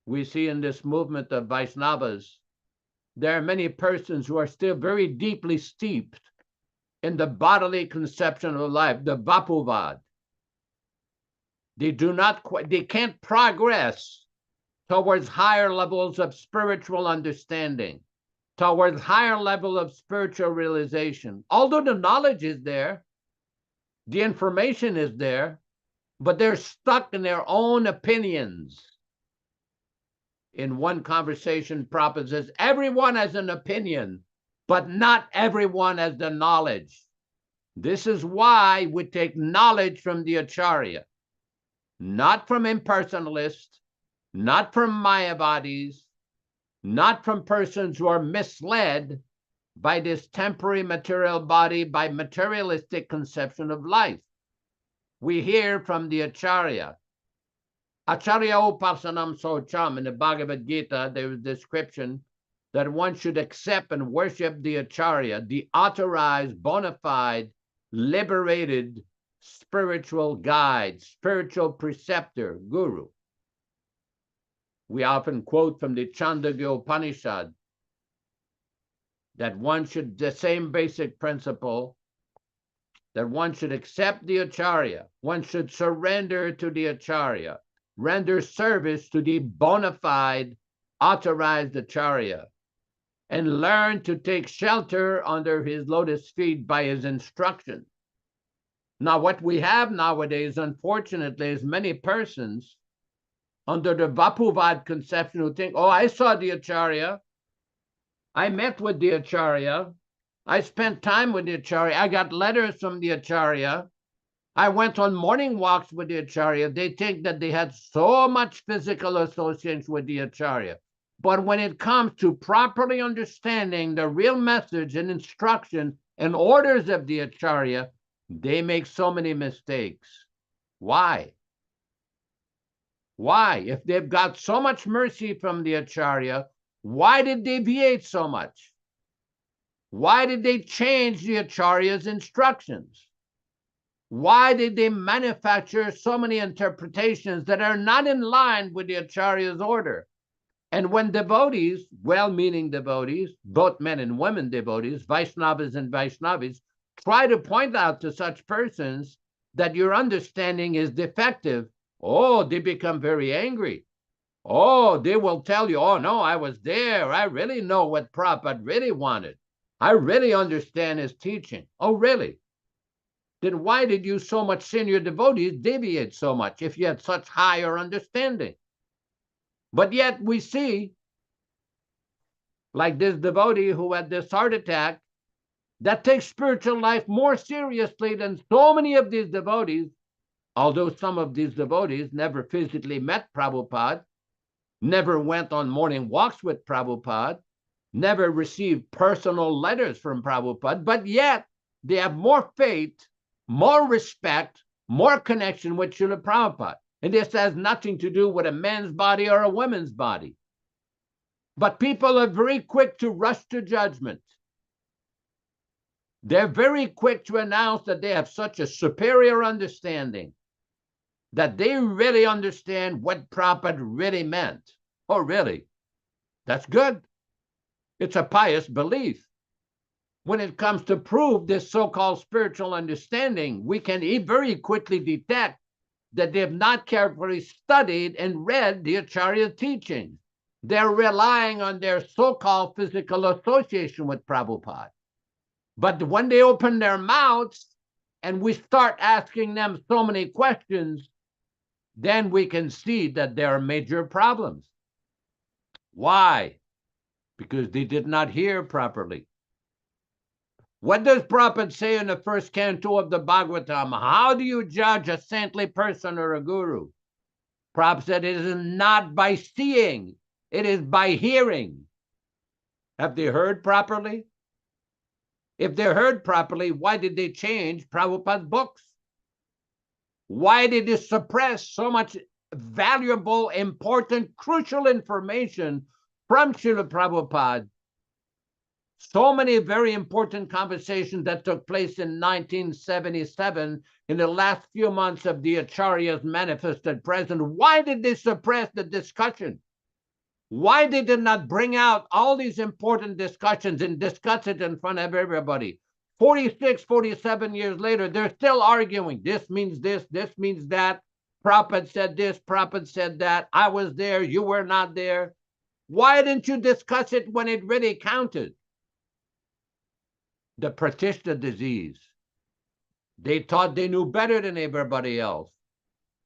We see in this movement of Vaishnavas, there are many persons who are still very deeply steeped in the bodily conception of life, the Vapuvad. They can't progress towards higher levels of spiritual understanding, towards higher level of spiritual realization. Although the knowledge is there, the information is there, but they're stuck in their own opinions. In one conversation, Prabhupada says, everyone has an opinion, but not everyone has the knowledge. This is why we take knowledge from the Acharya, not from impersonalists, not from Mayavadis, not from persons who are misled by this temporary material body, by materialistic conception of life. We hear from the Acharya. Acharya Upasanam Socham, in the Bhagavad Gita, there is a description that one should accept and worship the Acharya, the authorized, bona fide, liberated spiritual guide, spiritual preceptor, guru. We often quote from the Chandogya Upanishad that one should, the same basic principle, that one should accept the Acharya, one should surrender to the Acharya, render service to the bona fide, authorized Acharya, and learn to take shelter under his lotus feet by his instruction. Now, what we have nowadays, unfortunately, is many persons under the Vapuvad conception who think, oh, I saw the Acharya, I met with the Acharya, I spent time with the Acharya, I got letters from the Acharya, I went on morning walks with the Acharya. They think that they had so much physical association with the Acharya. But when it comes to properly understanding the real message and instruction and orders of the Acharya, they make so many mistakes. Why? Why? If they've got so much mercy from the Acharya, why did they deviate so much? Why did they change the Acharya's instructions? Why did they manufacture so many interpretations that are not in line with the Acharya's order? And when devotees, well-meaning devotees, both men and women devotees, Vaishnavas and Vaishnavis, try to point out to such persons that your understanding is defective, oh, they become very angry. Oh, they will tell you, oh, no, I was there. I really know what Prabhupada really wanted. I really understand his teaching. Oh, really? Then why did you so much senior devotees deviate so much if you had such higher understanding? But yet we see, like this devotee who had this heart attack, that takes spiritual life more seriously than so many of these devotees, although some of these devotees never physically met Prabhupada, never went on morning walks with Prabhupada, never received personal letters from Prabhupada, but yet they have more faith, more respect, more connection with Śrīla Prabhupada. And this has nothing to do with a man's body or a woman's body. But people are very quick to rush to judgment. They're very quick to announce that they have such a superior understanding, that they really understand what Prabhupada really meant. Oh, really? That's good. It's a pious belief. When it comes to prove this so-called spiritual understanding, we can very quickly detect that they have not carefully studied and read the Acharya's teachings. They're relying on their so-called physical association with Prabhupada. But when they open their mouths and we start asking them so many questions, then we can see that there are major problems. Why? Because they did not hear properly. What does Prabhupada say in the first canto of the Bhagavatam? How do you judge a saintly person or a guru? Prabhupada said it is not by seeing, it is by hearing. Have they heard properly? If they heard properly, why did they change Prabhupada's books? Why did they suppress so much valuable, important, crucial information from Śrīla Prabhupada? So many very important conversations that took place in 1977 in the last few months of the Acharya's manifested presence. Why did they suppress the discussion? Why they did not bring out all these important discussions and discuss it in front of everybody? 46, 47 years later, they're still arguing. This means this means that. Prabhupada said this, Prabhupada said that. I was there, you were not there. Why didn't you discuss it when it really counted? The Pratishta disease. They thought they knew better than everybody else.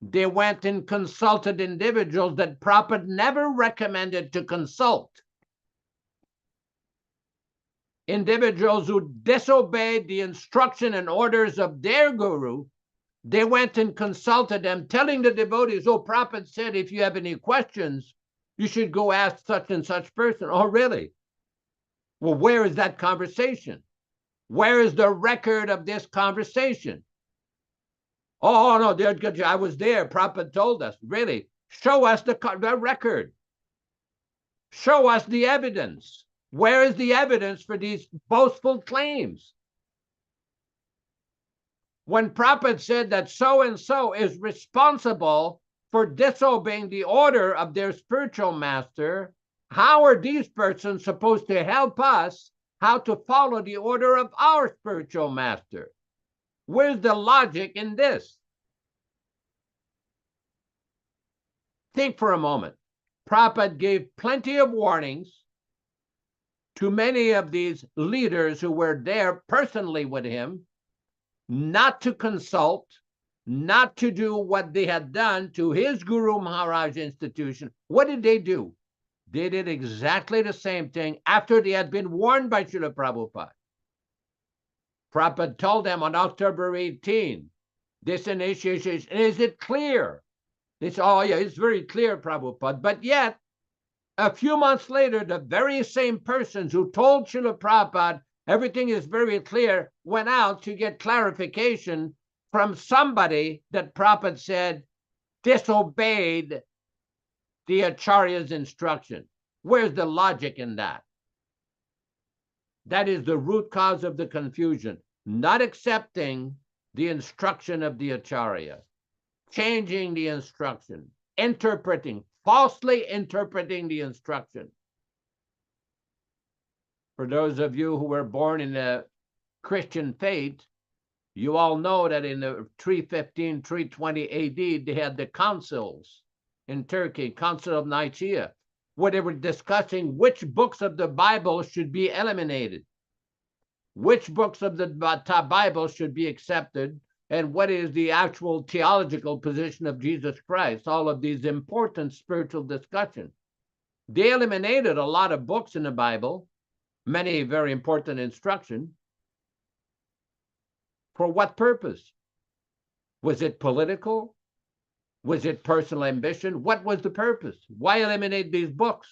They went and consulted individuals that Prabhupada never recommended to consult. Individuals who disobeyed the instruction and orders of their guru, they went and consulted them, telling the devotees, oh, Prabhupada said, if you have any questions, you should go ask such and such person. Oh, really? Well, where is that conversation? Where is the record of this conversation? Oh, no, I was there. Prabhupada told us. Really? Show us the record. Show us the evidence. Where is the evidence for these boastful claims? When Prabhupada said that so-and-so is responsible for disobeying the order of their spiritual master, how are these persons supposed to help us how to follow the order of our spiritual master? Where's the logic in this? Think for a moment. Prabhupada gave plenty of warnings to many of these leaders who were there personally with him, not to consult, not to do what they had done to his Guru Maharaj institution. What did they do? They did exactly the same thing after they had been warned by Śrīla Prabhupāda. Prabhupada told them on October 18, this initiation, is it clear? They said, oh yeah, it's very clear, Prabhupada. But yet, a few months later, the very same persons who told Śrīla Prabhupada everything is very clear went out to get clarification from somebody that Prabhupada said disobeyed the Acharya's instruction. Where's the logic in that? That is the root cause of the confusion. Not accepting the instruction of the Acharya, changing the instruction, interpreting, falsely interpreting the instruction. For those of you who were born in the Christian faith, you all know that in the 315, 320 AD, they had the councils in Turkey, Council of Nicaea, where they were discussing which books of the Bible should be eliminated, which books of the Bible should be accepted, and what is the actual theological position of Jesus Christ, all of these important spiritual discussions. They eliminated a lot of books in the Bible, many very important instructions. For what purpose? Was it political? Was it personal ambition? What was the purpose? Why eliminate these books?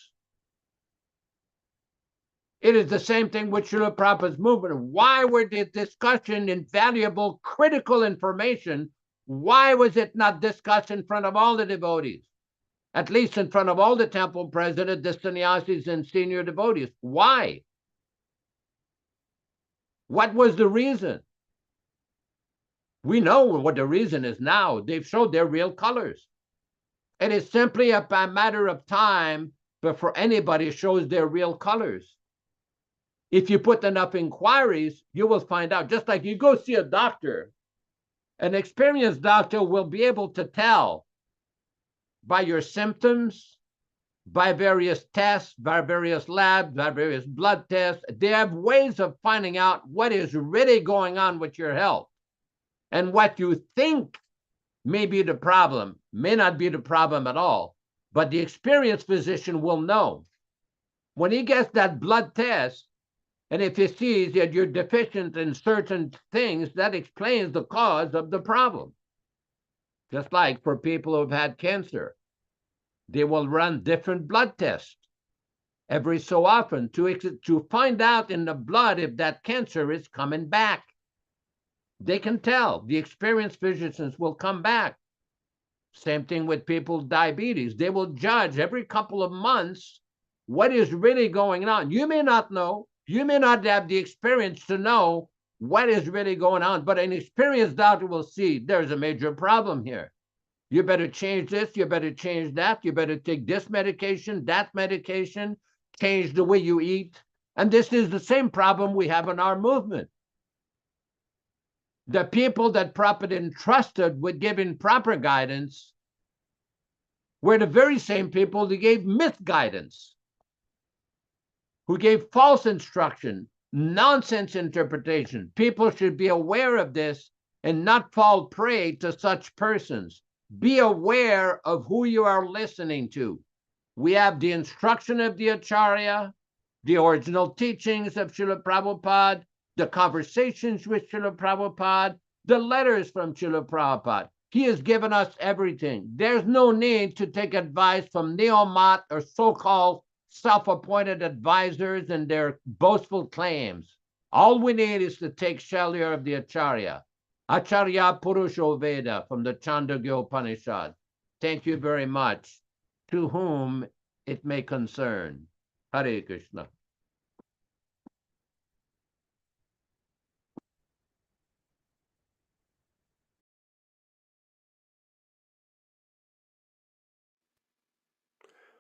It is the same thing with Śrīla Prabhupāda's movement. Why were the discussion invaluable, critical information? Why was it not discussed in front of all the devotees? At least in front of all the temple presidents, the sannyasis, and senior devotees. Why? What was the reason? We know what the reason is now. They've showed their real colors. It is simply a matter of time before anybody shows their real colors. If you put enough inquiries, you will find out. Just like you go see a doctor, an experienced doctor will be able to tell by your symptoms, by various tests, by various labs, by various blood tests. They have ways of finding out what is really going on with your health. And what you think may be the problem may not be the problem at all, but the experienced physician will know. When he gets that blood test, and if he sees that you're deficient in certain things, that explains the cause of the problem. Just like for people who've had cancer, they will run different blood tests every so often to find out in the blood if that cancer is coming back. They can tell. The experienced physicians will come back. Same thing with people with diabetes. They will judge every couple of months what is really going on. You may not know. You may not have the experience to know what is really going on, but an experienced doctor will see there's a major problem here. You better change this. You better change that. You better take this medication, that medication, change the way you eat. And this is the same problem we have in our movement. The people that Prabhupada entrusted with giving proper guidance were the very same people that gave misguidance, who gave false instruction, nonsense interpretation. People should be aware of this and not fall prey to such persons. Be aware of who you are listening to. We have the instruction of the Acharya, the original teachings of Śrīla Prabhupada, the conversations with Śrīla Prabhupada, the letters from Śrīla Prabhupada. He has given us everything. There's no need to take advice from neo-mat or so-called self-appointed advisors and their boastful claims. All we need is to take shelter of the Acharya. Acharya Purusho Veda from the Chandogya Upanishad. Thank you very much. To whom it may concern. Hare Krishna.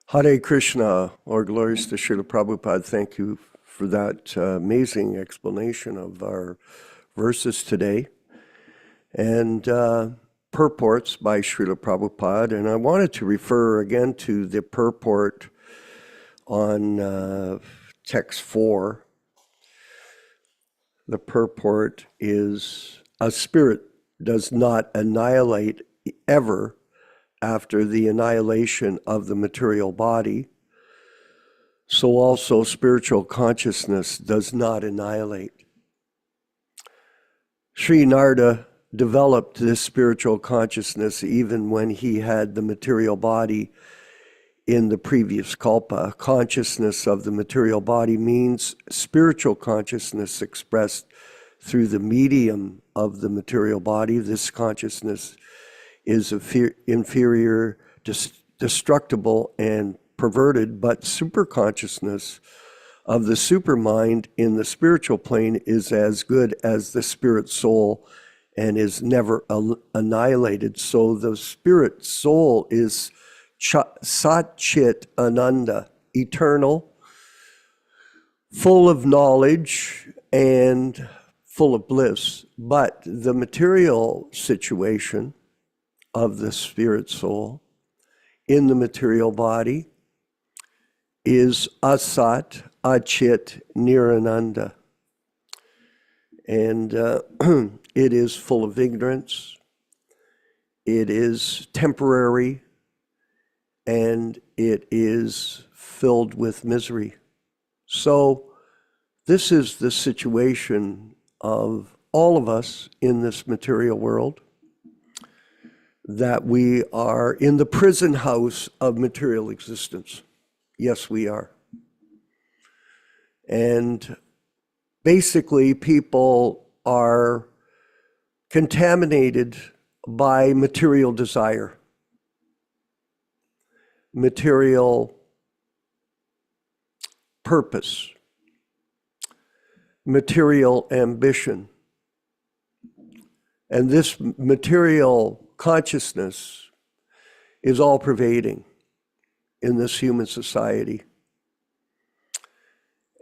Hare Krishna, or glories to Śrīla Prabhupada. Thank you for that amazing explanation of our verses today. And purports by Śrīla Prabhupada. And I wanted to refer again to the purport on text 4. The purport is, a spirit does not annihilate ever after the annihilation of the material body. So also spiritual consciousness does not annihilate. Sri Nārada developed this spiritual consciousness even when he had the material body in the previous kalpa. Consciousness of the material body means spiritual consciousness expressed through the medium of the material body. This consciousness is inferior, destructible, and perverted, but superconsciousness of the supermind in the spiritual plane is as good as the spirit soul and is never annihilated. So the spirit soul is Sat Chit Ananda, eternal, full of knowledge and full of bliss. But the material situation of the spirit soul in the material body is Asat, Achit, Nirananda. And it is full of ignorance, it is temporary, and it is filled with misery. So this is the situation of all of us in this material world, that we are in the prison house of material existence. Yes, we are. And basically, people are contaminated by material desire, material purpose, material ambition. And this material consciousness is all pervading in this human society.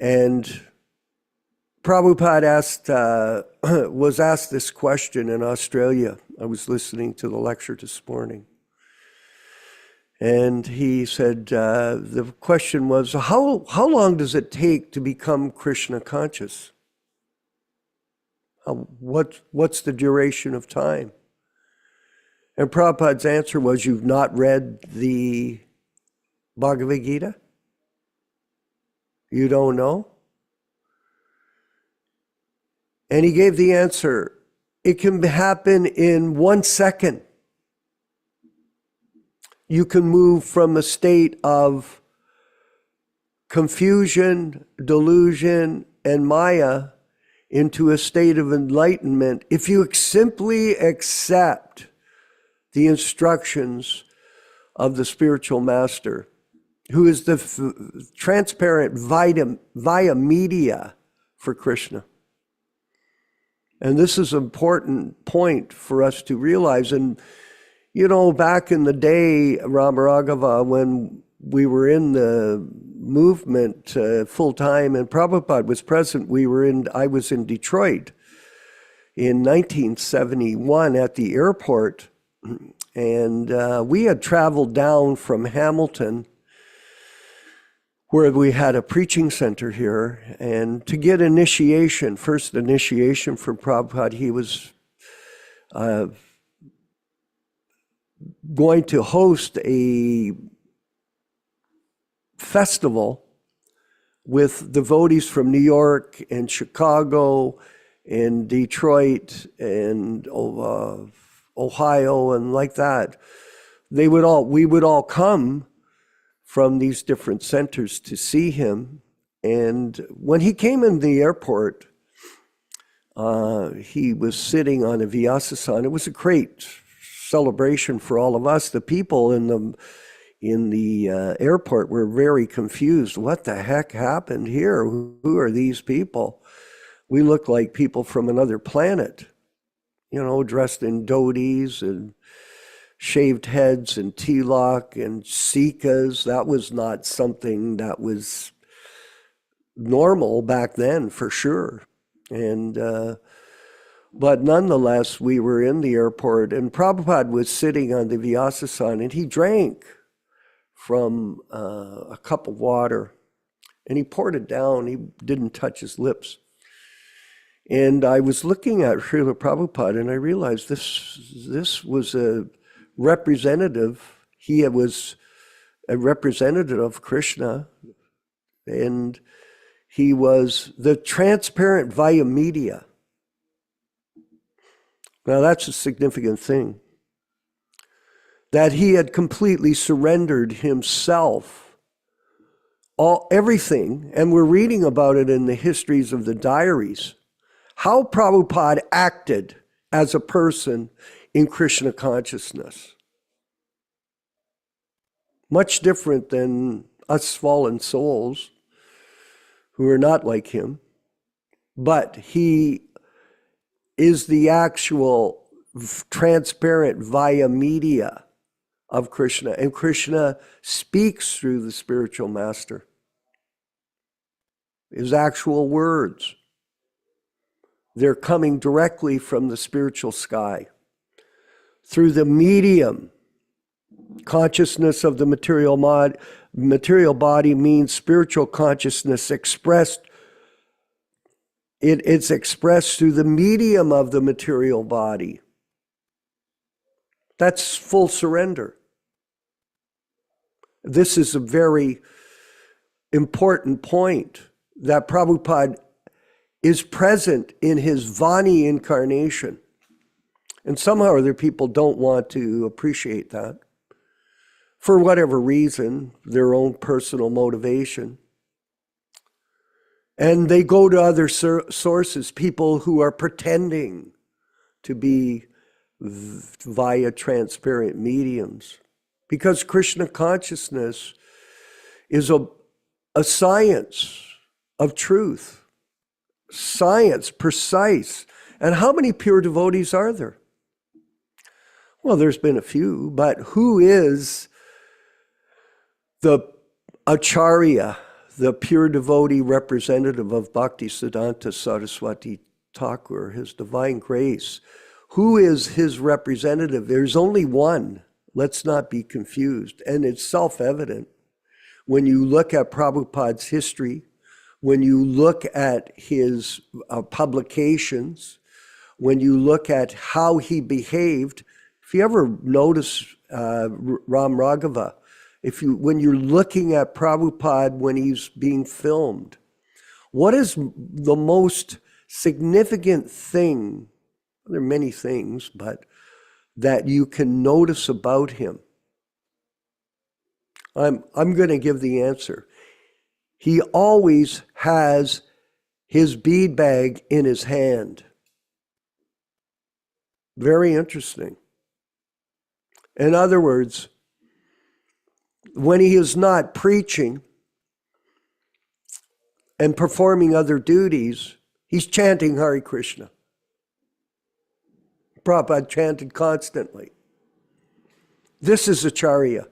And Prabhupada was asked this question in Australia. I was listening to the lecture this morning. And he said, the question was, how long does it take to become Krishna conscious? What's the duration of time? And Prabhupada's answer was, you've not read the Bhagavad Gita? You don't know? And he gave the answer, it can happen in 1 second. You can move from a state of confusion, delusion, and Maya into a state of enlightenment if you simply accept the instructions of the spiritual master, who is the transparent via media for Krishna. And this is an important point for us to realize. And, you know, back in the day, Ramaragava, when we were in the movement full time and Prabhupada was present, I was in Detroit in 1971 at the airport. And we had traveled down from Hamilton, where we had a preaching center here, and to get initiation, first initiation from Prabhupada, he was going to host a festival with devotees from New York and Chicago and Detroit and Ohio and like that. We would all come from these different centers to see him. And when he came in the airport, he was sitting on a Vyāsa. It was a great celebration for all of us. The people in the airport were very confused. What the heck happened here? Who are these people? We look like people from another planet, dressed in dhotis and shaved heads and tilak and sikas. That was not something that was normal back then, for sure. And but nonetheless, we were in the airport, and Prabhupada was sitting on the Vyāsa, and he drank from a cup of water, and he poured it down. He didn't touch his lips. And I was looking at Śrīla Prabhupāda, and I realized this was a representative. He was a representative of Krishna, and he was the transparent via media. Now that's a significant thing. That he had completely surrendered himself, everything, and we're reading about it in the histories of the diaries, how Prabhupada acted as a person in Krishna consciousness. Much different than us fallen souls who are not like him, but he is the actual transparent via media of Krishna, and Krishna speaks through the spiritual master. His actual words, they're coming directly from the spiritual sky through the medium. Consciousness of the material body means spiritual consciousness expressed. It's expressed through the medium of the material body. That's full surrender. This is a very important point, that Prabhupada is present in his Vani incarnation. And somehow other people don't want to appreciate that. For whatever reason, their own personal motivation. And they go to other sources, people who are pretending to be via transparent mediums. Because Krishna consciousness is a science of truth. Science, precise. And how many pure devotees are there? Well, there's been a few, but who is the Acharya, the pure devotee representative of Bhaktivedanta Saraswati Thakur, His Divine Grace? Who is his representative? There's only one. Let's not be confused. And it's self-evident. When you look at Prabhupada's history, when you look at his publications, when you look at how he behaved, if you ever notice Ram Raghava, when you're looking at Prabhupada when he's being filmed, what is the most significant thing? There are many things, but that you can notice about him. I'm going to give the answer. He always has his bead bag in his hand. Very interesting. In other words, when he is not preaching and performing other duties, he's chanting Hare Krishna. Prabhupada chanted constantly. This is Acharya.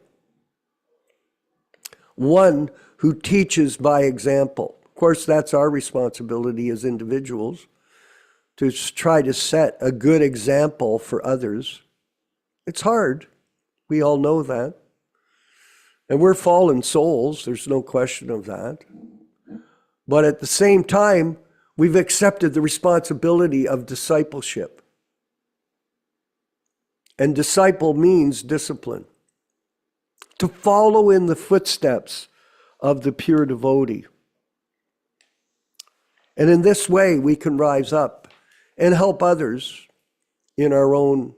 One who teaches by example. Of course, that's our responsibility as individuals, to try to set a good example for others. It's hard. We all know that. And we're fallen souls, there's no question of that. But at the same time, we've accepted the responsibility of discipleship. And disciple means discipline. To follow in the footsteps of the pure devotee. And in this way, we can rise up and help others in our own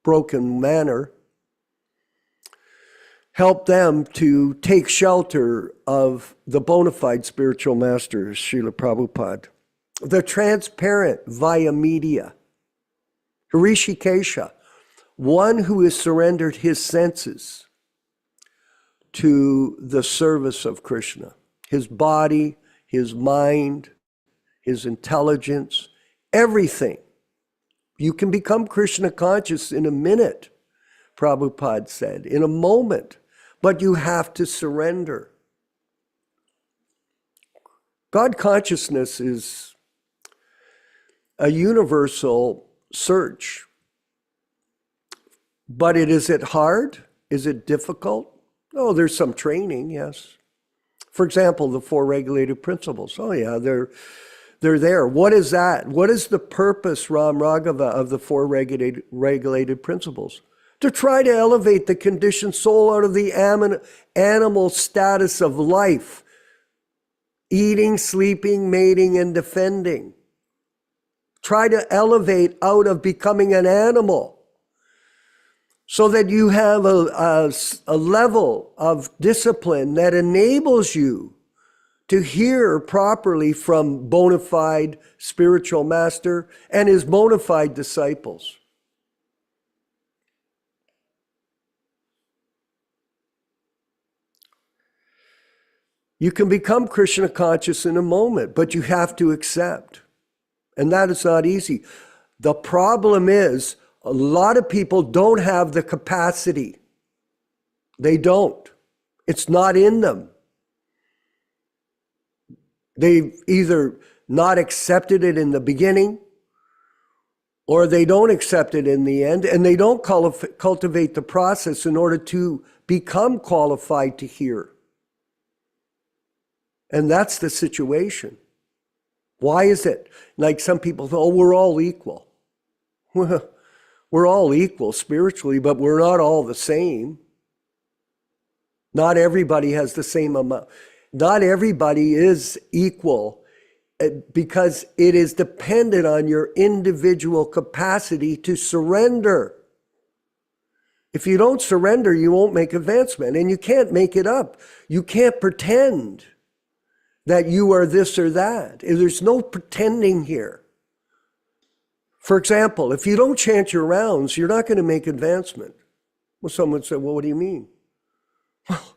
broken manner. Help them to take shelter of the bona fide spiritual master, Śrīla Prabhupāda. The transparent via media. Hrishikesha, one who has surrendered his senses to the service of Krishna. His body, his mind, his intelligence, everything. You can become Krishna conscious in a minute, Prabhupada said, in a moment, but you have to surrender. God consciousness is a universal search. But is it hard? Is it difficult? Oh, there's some training, yes. For example, the four regulated principles. Oh yeah, they're there. What is that? What is the purpose, Ram Raghava, of the four regulated principles? To try to elevate the conditioned soul out of the animal status of life. Eating, sleeping, mating, and defending. Try to elevate out of becoming an animal so that you have a level of discipline that enables you to hear properly from bona fide spiritual master and his bona fide disciples. You can become Krishna conscious in a moment, but you have to accept. And that is not easy. The problem is, a lot of people don't have the capacity. They don't. It's not in them. They've either not accepted it in the beginning, or they don't accept it in the end, and they don't cultivate the process in order to become qualified to hear. And that's the situation. Why is it? Like some people say, oh, we're all equal. We're all equal spiritually, but we're not all the same. Not everybody has the same amount. Not everybody is equal because it is dependent on your individual capacity to surrender. If you don't surrender, you won't make advancement, and you can't make it up. You can't pretend that you are this or that. There's no pretending here. For example, if you don't chant your rounds, you're not going to make advancement. Well, someone said, well, what do you mean? Well,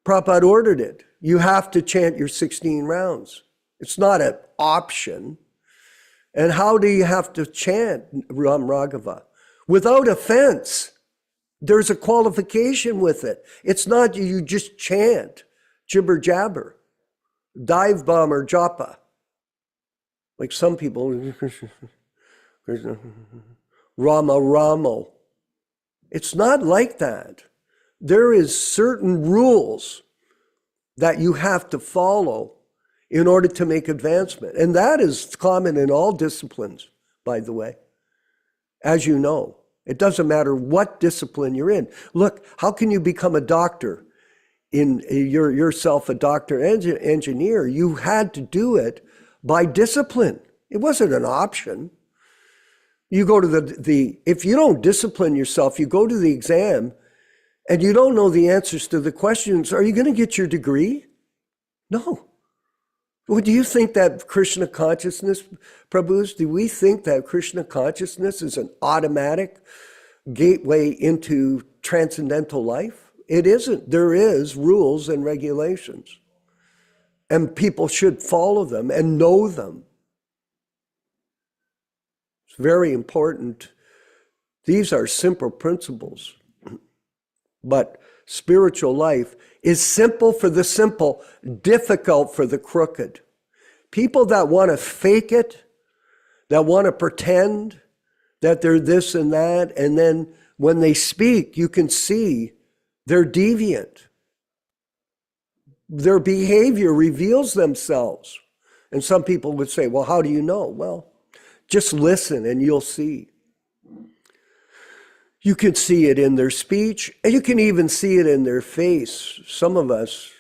Prabhupada ordered it. You have to chant your 16 rounds. It's not an option. And how do you have to chant Ram Raghava? Without offense. There's a qualification with it. It's not you just chant jibber jabber, dive bomb or japa. Like some people, Rama Ramo. It's not like that. There is certain rules that you have to follow in order to make advancement. And that is common in all disciplines, by the way. As you know, it doesn't matter what discipline you're in. Look, how can you become a doctor? You're yourself a doctor engineer. You had to do it by discipline. It wasn't an option. You go to if you don't discipline yourself, you go to the exam and you don't know the answers to the questions, are you going to get your degree? No. Well, do you think that Krishna consciousness, Prabhus, do we think that Krishna consciousness is an automatic gateway into transcendental life? It isn't. There is rules and regulations. And people should follow them and know them. It's very important. These are simple principles. But spiritual life is simple for the simple, difficult for the crooked. People that want to fake it, that want to pretend that they're this and that, and then when they speak, you can see they're deviant. Their behavior reveals themselves. And some people would say, well, how do you know? Well, just listen and you'll see. You can see it in their speech, and you can even see it in their face. Some of us,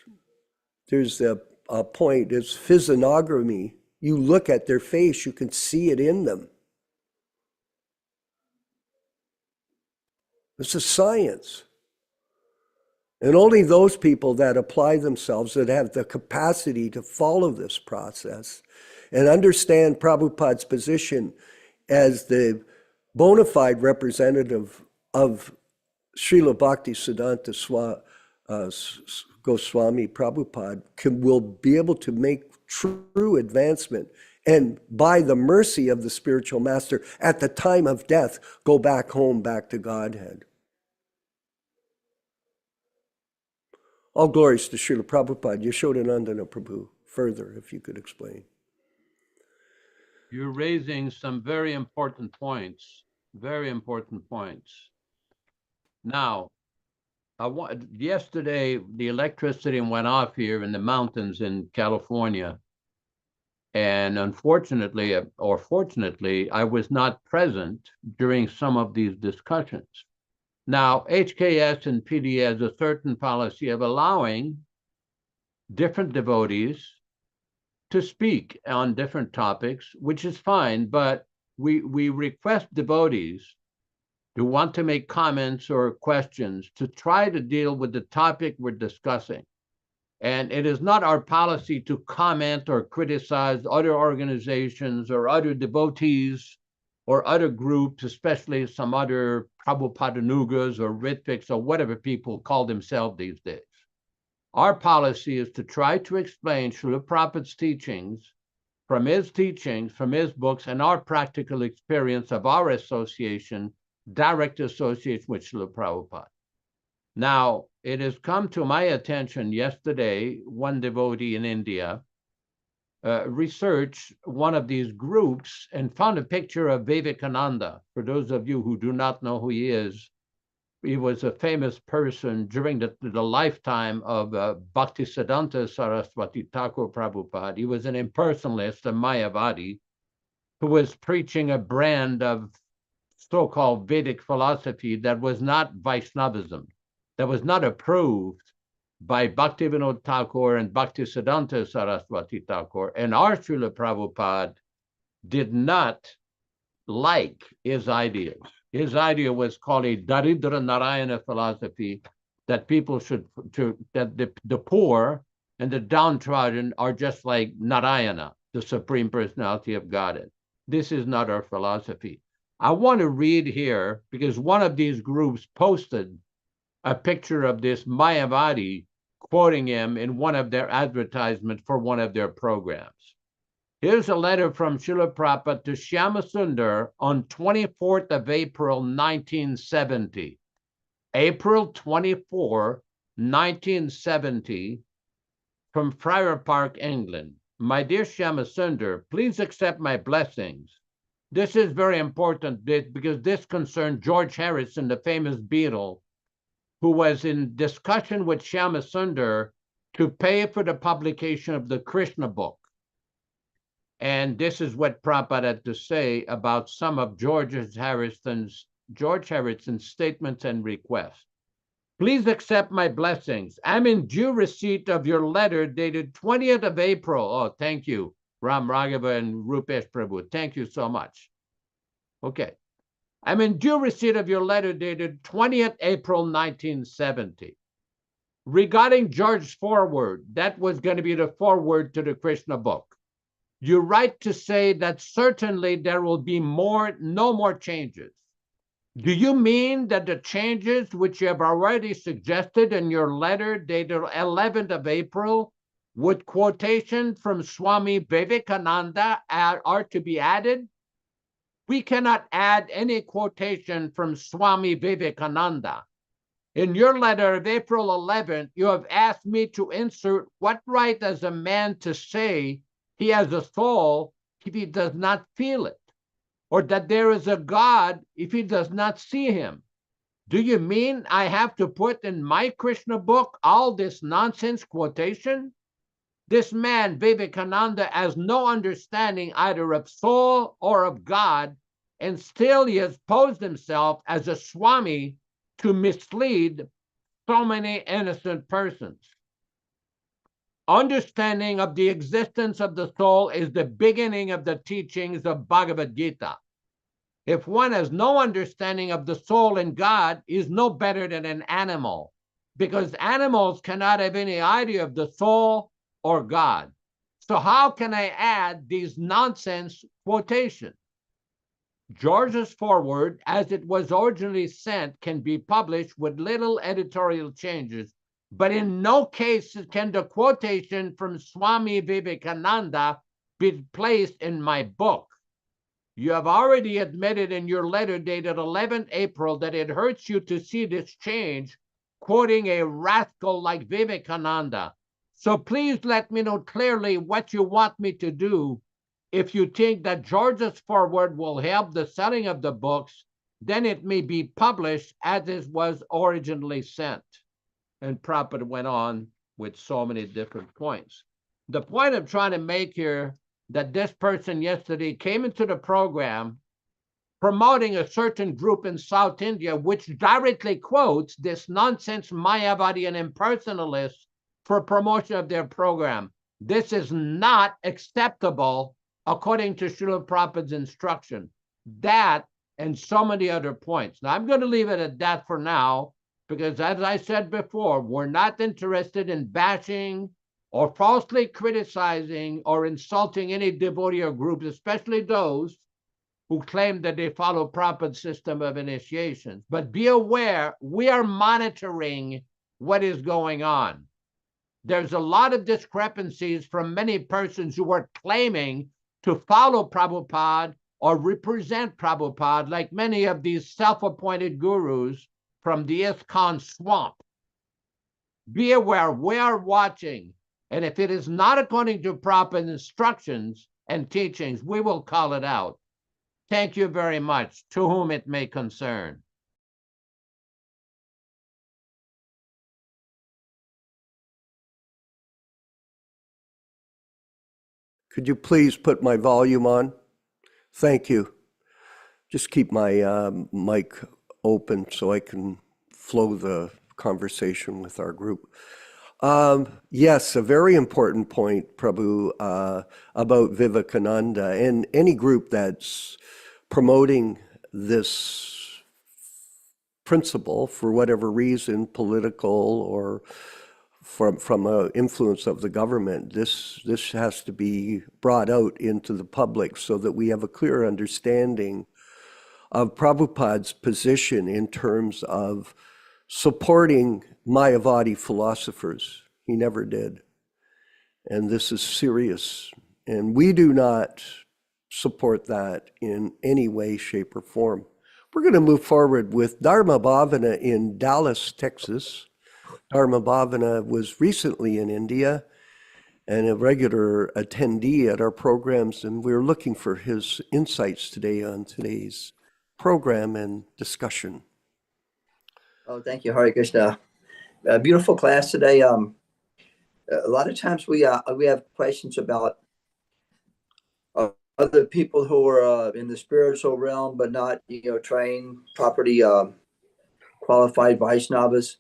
there's a point, it's physiognomy. You look at their face, you can see it in them. It's a science. And only those people that apply themselves, that have the capacity to follow this process and understand Prabhupada's position as the bona fide representative of Srila Bhaktisiddhanta Goswami Prabhupada, will be able to make true advancement, and by the mercy of the spiritual master, at the time of death, go back home, back to Godhead. All glories to Śrīla Prabhupāda. Yaśodā-nandana Prabhu. Further, if you could explain. You're raising some very important points. Very important points. Now, yesterday, the electricity went off here in the mountains in California. And unfortunately, or fortunately, I was not present during some of these discussions. Now, HKS and PD has a certain policy of allowing different devotees to speak on different topics, which is fine, but we request devotees who want to make comments or questions to try to deal with the topic we're discussing. And it is not our policy to comment or criticize other organizations or other devotees or other groups, especially some other Prabhupadanugas or Ritviks or whatever people call themselves these days. Our policy is to try to explain Śrīla Prabhupada's teachings, from his books, and our practical experience of our association, direct association with Śrīla Prabhupada. Now, it has come to my attention yesterday, one devotee in India researched one of these groups and found a picture of Vivekananda. For those of you who do not know who he was a famous person during the lifetime of Bhaktisiddhanta Saraswati Thakur Prabhupada. He was an impersonalist, a Mayavadi, who was preaching a brand of so-called Vedic philosophy that was not Vaishnavism, that was not approved by Bhaktivedanta Thakur and Bhaktisiddhanta Saraswati Thakur. And our Śrīla Prabhupada did not like his ideas. His idea was called a Daridra Narayana philosophy, that people that the poor and the downtrodden are just like Narayana, the Supreme Personality of Godhead. This is not our philosophy. I want to read here, because one of these groups posted a picture of this Mayavadi quoting him in one of their advertisements for one of their programs. Here's a letter from Śrīla Prabhupada to Shyama Sundar on 24th of April, 1970. April 24, 1970, from Friar Park, England. My dear Shyama Sundar, please accept my blessings. This is very important because this concerned George Harrison, the famous Beatle, who was in discussion with Shyama Sundar to pay for the publication of the Krishna book. And this is what Prabhupada had to say about some of George Harrison's statements and requests. Please accept my blessings. I'm in due receipt of your letter dated 20th of April. Oh, thank you, Ram Raghava and Rupesh Prabhu. Thank you so much. Okay. I'm in due receipt of your letter dated 20th April 1970. Regarding George's foreword, that was going to be the foreword to the Krishna book. You write to say that certainly there will be no more changes. Do you mean that the changes which you have already suggested in your letter dated 11th of April with quotation from Swami Vivekananda are to be added? We cannot add any quotation from Swami Vivekananda. In your letter of April 11th, you have asked me to insert what right has a man to say he has a soul if he does not feel it, or that there is a God if he does not see him. Do you mean I have to put in my Krishna book all this nonsense quotation? This man, Vivekananda, has no understanding either of soul or of God, and still he has posed himself as a Swami to mislead so many innocent persons. Understanding of the existence of the soul is the beginning of the teachings of Bhagavad Gita. If one has no understanding of the soul and God, he is no better than an animal, because animals cannot have any idea of the soul or God. So how can I add these nonsense quotations? George's foreword, as it was originally sent, can be published with little editorial changes, but in no case can the quotation from Swami Vivekananda be placed in my book. You have already admitted in your letter dated 11th April that it hurts you to see this change, quoting a rascal like Vivekananda. So please let me know clearly what you want me to do. If you think that George's foreword will help the selling of the books, then it may be published as it was originally sent. And Prabhupada went on with so many different points. The point I'm trying to make here, that this person yesterday came into the program promoting a certain group in South India, which directly quotes this nonsense Mayavadi and impersonalists for promotion of their program. This is not acceptable according to Śrīla Prabhupāda's instruction. That and so many other points. Now, I'm going to leave it at that for now, because as I said before, we're not interested in bashing or falsely criticizing or insulting any devotee or groups, especially those who claim that they follow Prabhupada's system of initiation. But be aware, we are monitoring what is going on. There's a lot of discrepancies from many persons who are claiming to follow Prabhupada or represent Prabhupada, like many of these self-appointed gurus from the ISKCON swamp. Be aware, we are watching, and if it is not according to Prabhupada's instructions and teachings, we will call it out. Thank you very much, to whom it may concern. Could you please put my volume on? Thank you. Just keep my mic open so I can flow the conversation with our group. Yes, a very important point, Prabhu, about Vivekananda, and any group that's promoting this principle for whatever reason, political or from an influence of the government, this has to be brought out into the public so that we have a clear understanding of Prabhupada's position in terms of supporting Mayavadi philosophers. He never did. And this is serious. And we do not support that in any way, shape, or form. We're going to move forward with Dharma Bhavana in Dallas, Texas. Dharma Bhavana was recently in India and a regular attendee at our programs, and we're looking for his insights today on today's program and discussion. Oh, thank you, Hare Krishna. A beautiful class today. A lot of times we have questions about other people who are in the spiritual realm, but not trained, properly qualified Vaishnavas.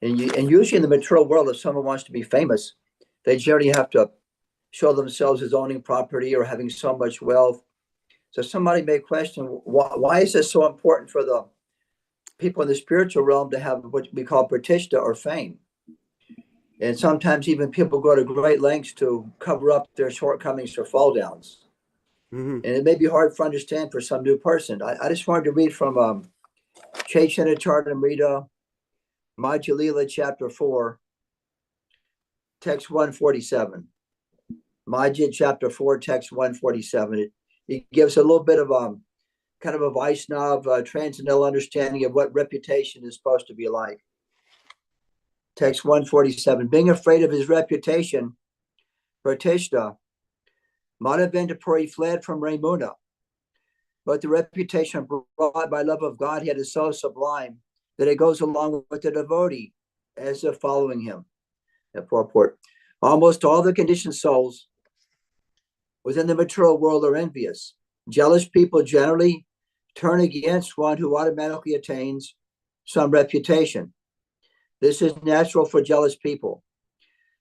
And usually in the material world, if someone wants to be famous, they generally have to show themselves as owning property or having so much wealth. So somebody may question, why is this so important for the people in the spiritual realm to have what we call pratishtha or fame? And sometimes even people go to great lengths to cover up their shortcomings or fall downs. Mm-hmm. And it may be hard to understand for some new person. I just wanted to read from Chaitanya Charitamrita, Madhya Lila, chapter 4, text 147. Madhya chapter 4, text 147. It gives a little bit of kind of a Vaishnava transcendental understanding of what reputation is supposed to be like. Text 147. Being afraid of his reputation, pratishtha, Madhavendapuri fled from Ramuna. But the reputation brought by love of Godhead is so sublime that it goes along with the devotee as if following him. That purport. Almost all the conditioned souls within the material world are envious. Jealous people generally turn against one who automatically attains some reputation. This is natural for jealous people.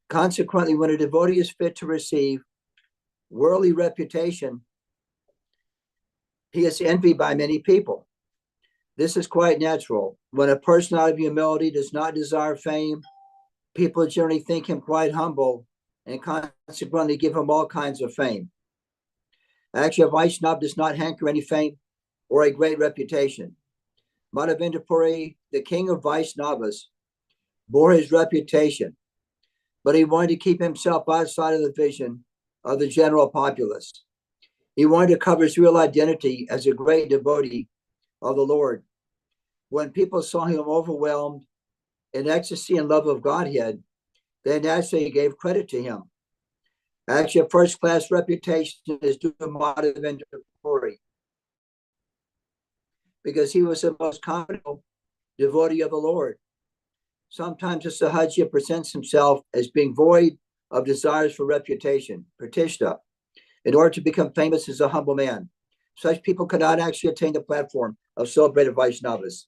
Consequently, when a devotee is fit to receive worldly reputation, he is envied by many people. This is quite natural. When a person out of humility does not desire fame, people generally think him quite humble and consequently give him all kinds of fame. Actually, a Vaishnava does not hanker any fame or a great reputation. Madhavendra Puri, the king of Vaishnavas, bore his reputation, but he wanted to keep himself outside of the vision of the general populace. He wanted to cover his real identity as a great devotee of the Lord. When people saw him overwhelmed in ecstasy and love of Godhead, they naturally gave credit to him. Actually, a first-class reputation is due to Madhavendra Puri, because he was the most confident devotee of the Lord. Sometimes a Sahajya presents himself as being void of desires for reputation, pratishta, in order to become famous as a humble man. Such people cannot actually attain the platform of celebrated Vaishnavas.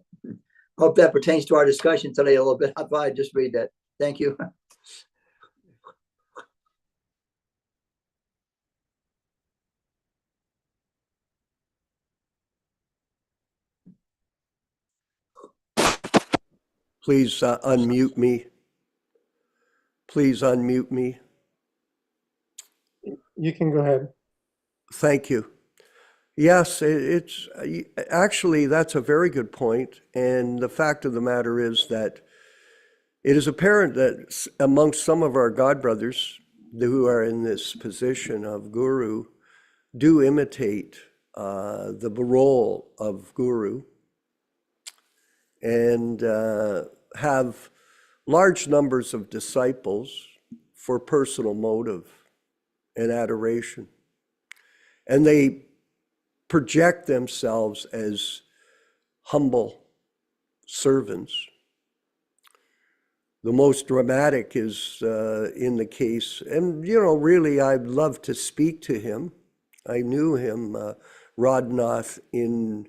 Hope that pertains to our discussion today a little bit. I thought I'd just read that. Thank you. Please unmute me. Please unmute me. You can go ahead. Thank you. Yes, it's actually, that's a very good point. And the fact of the matter is that it is apparent that amongst some of our God brothers who are in this position of guru do imitate the role of guru and have large numbers of disciples for personal motive and adoration. And they project themselves as humble servants. The most dramatic is in the case, and really I'd love to speak to him. I knew him, Radhanath, in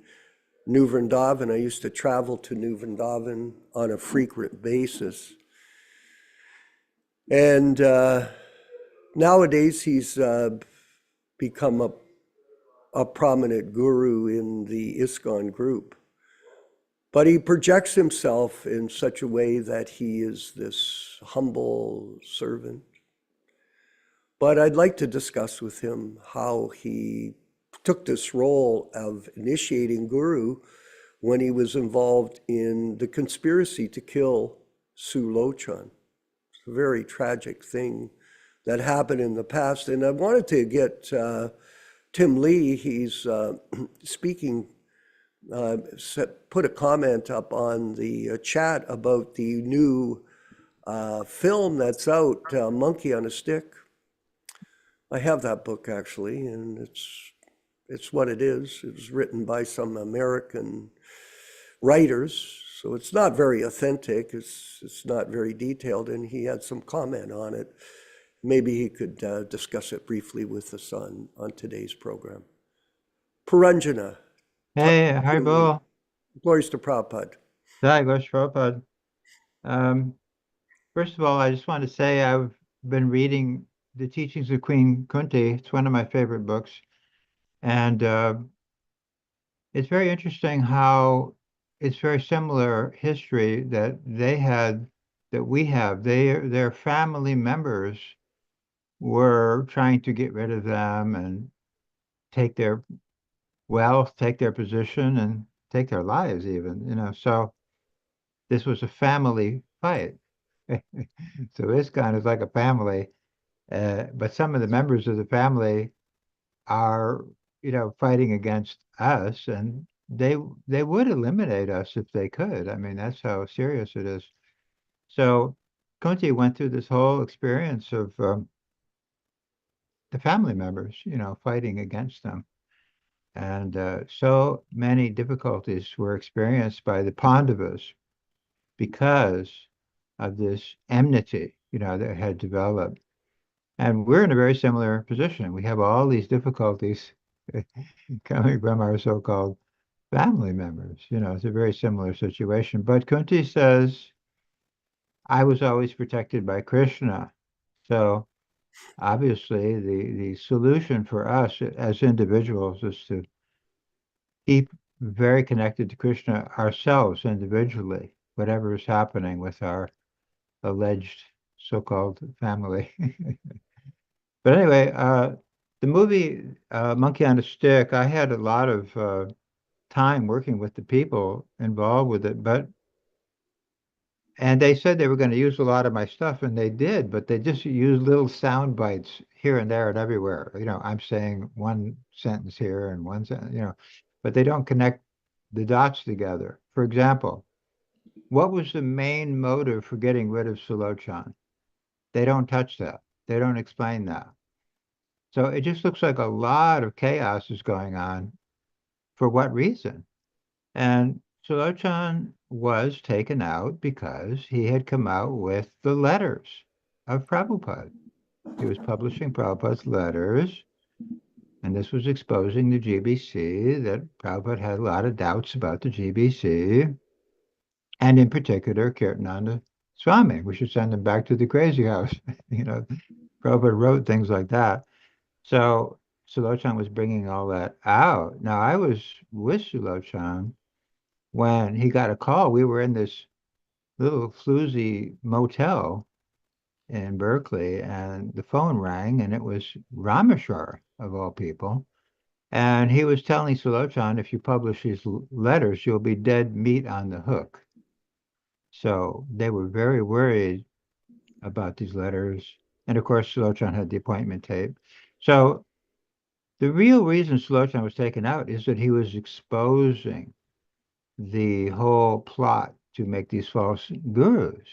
New Vrindavan. I used to travel to New Vrindavan on a frequent basis. And nowadays he's become a prominent guru in the ISKCON group. But he projects himself in such a way that he is this humble servant. But I'd like to discuss with him how he took this role of initiating guru when he was involved in the conspiracy to kill Sulochan. It's a very tragic thing that happened in the past. And I wanted to get Tim Lee, he's speaking, put a comment up on the chat about the new film that's out, Monkey on a Stick. I have that book actually, and it's what it is. It was written by some American writers, so it's not very authentic. It's not very detailed, and he had some comment on it. Maybe he could discuss it briefly with us on today's program. Puranjana. Hey, Haribo. Glories to Prabhupada. Jai Glories to Prabhupada. First of all, I just want to say I've been reading The Teachings of Queen Kunti. It's one of my favorite books. And it's very interesting how it's very similar history that they had, that we have. Their family members were trying to get rid of them and take their wealth, take their position, and take their lives even, So this was a family fight. So ISKCON is like a family, but some of the members of the family are, fighting against us, and they would eliminate us if they could. I mean, that's how serious it is. So Kunti went through this whole experience of the family members, fighting against them. And so many difficulties were experienced by the Pandavas because of this enmity, that had developed. And we're in a very similar position. We have all these difficulties coming from our so-called family members. It's a very similar situation. But Kunti says, I was always protected by Krishna. So obviously the solution for us as individuals is to keep very connected to Krishna ourselves individually, whatever is happening with our alleged so-called family. But anyway, the movie Monkey on a Stick, I had a lot of time working with the people involved with it, and they said they were going to use a lot of my stuff, and they did, but they just used little sound bites here and there and everywhere. I'm saying one sentence here and one sentence, but they don't connect the dots together. For example, what was the main motive for getting rid of Sulochan? They don't touch that. They don't explain that. So it just looks like a lot of chaos is going on. For what reason? And Sulochan was taken out because he had come out with the letters of Prabhupada. He was publishing Prabhupada's letters, and this was exposing the GBC, that Prabhupada had a lot of doubts about the GBC, and in particular, Kirtananda Swami. We should send him back to the crazy house. Prabhupada wrote things like that. So Sulochan was bringing all that out. Now, I was with Sulochan when he got a call. We were in this little floozy motel in Berkeley, and the phone rang, and it was Rameshwar, of all people. And he was telling Sulochan, if you publish these letters, you'll be dead meat on the hook. So they were very worried about these letters. And of course, Sulochan had the appointment tape. So the real reason Sulochan was taken out is that he was exposing the whole plot to make these false gurus.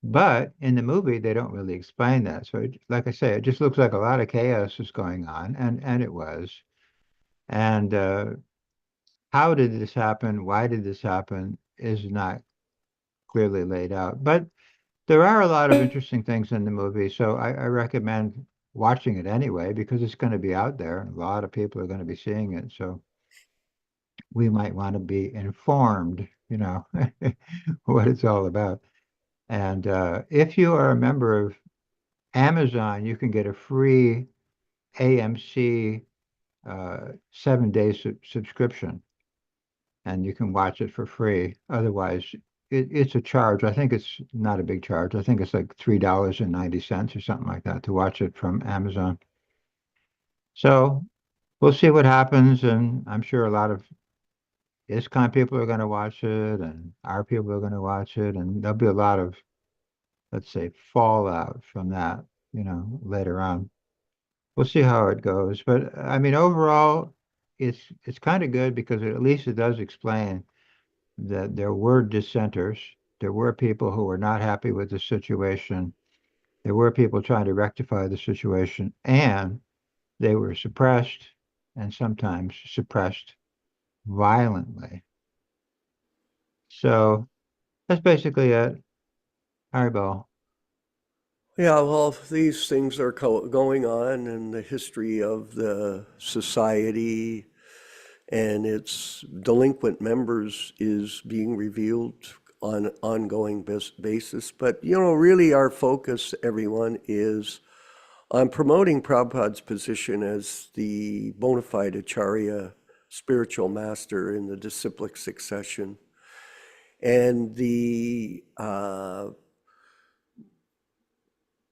But in the movie, they don't really explain that. So like I say, it just looks like a lot of chaos is going on, and it was. And how did this happen? Why did this happen? Is not clearly laid out. But there are a lot of interesting things in the movie, so I recommend watching it anyway, because it's going to be out there, and a lot of people are going to be seeing it. So we might want to be informed, what it's all about. And if you are a member of Amazon, you can get a free AMC 7-day subscription, and you can watch it for free. Otherwise, it's a charge. I think it's not a big charge. I think it's like $3.90 or something like that to watch it from Amazon. So we'll see what happens, and I'm sure a lot of ISKCON people are going to watch it, and our people are going to watch it, and there'll be a lot of, let's say, fallout from that, later on. We'll see how it goes. But I mean, overall, it's kind of good, because at least it does explain that there were dissenters. There were people who were not happy with the situation. There were people trying to rectify the situation, and they were suppressed, and sometimes suppressed violently. So that's basically it. Haribol. Yeah, well, these things are going on in the history of the society, and its delinquent members is being revealed on an ongoing basis. But, really our focus, everyone, is on promoting Prabhupada's position as the bona fide Acharya, spiritual master in the disciplic succession, and the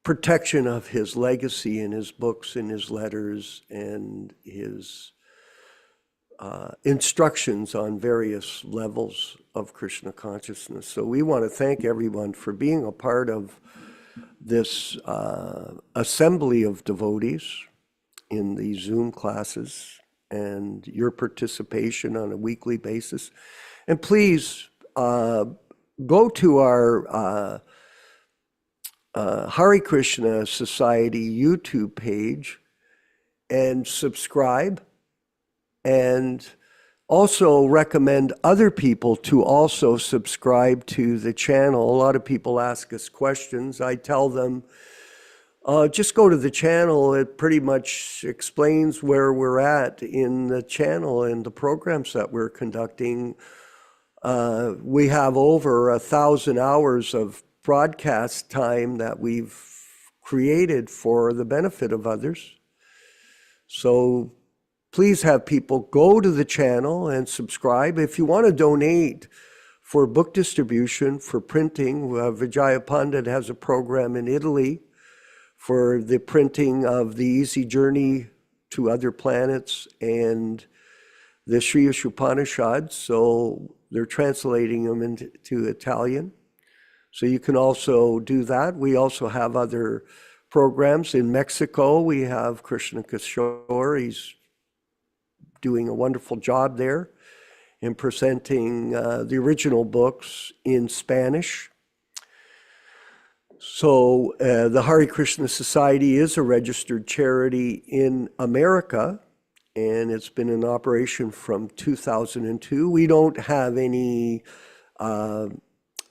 protection of his legacy in his books, in his letters, and his instructions on various levels of Krishna consciousness. So we want to thank everyone for being a part of this assembly of devotees in the Zoom classes, and your participation on a weekly basis. And please go to our Hare Krishna Society YouTube page and subscribe, and also recommend other people to also subscribe to the channel. A lot of people ask us questions. I tell them, Just go to the channel. It pretty much explains where we're at in the channel and the programs that we're conducting. We have over 1,000 hours of broadcast time that we've created for the benefit of others. So please have people go to the channel and subscribe. If you want to donate for book distribution, for printing, Vijaya Pandit has a program in Italy for the printing of the Easy Journey to Other Planets and the Sri Upanishads. So they're translating them into Italian. So you can also do that. We also have other programs. In Mexico, we have Krishna Kishore. He's doing a wonderful job there in presenting the original books in Spanish. So the Hare Krishna Society is a registered charity in America, and it's been in operation from 2002. We don't have any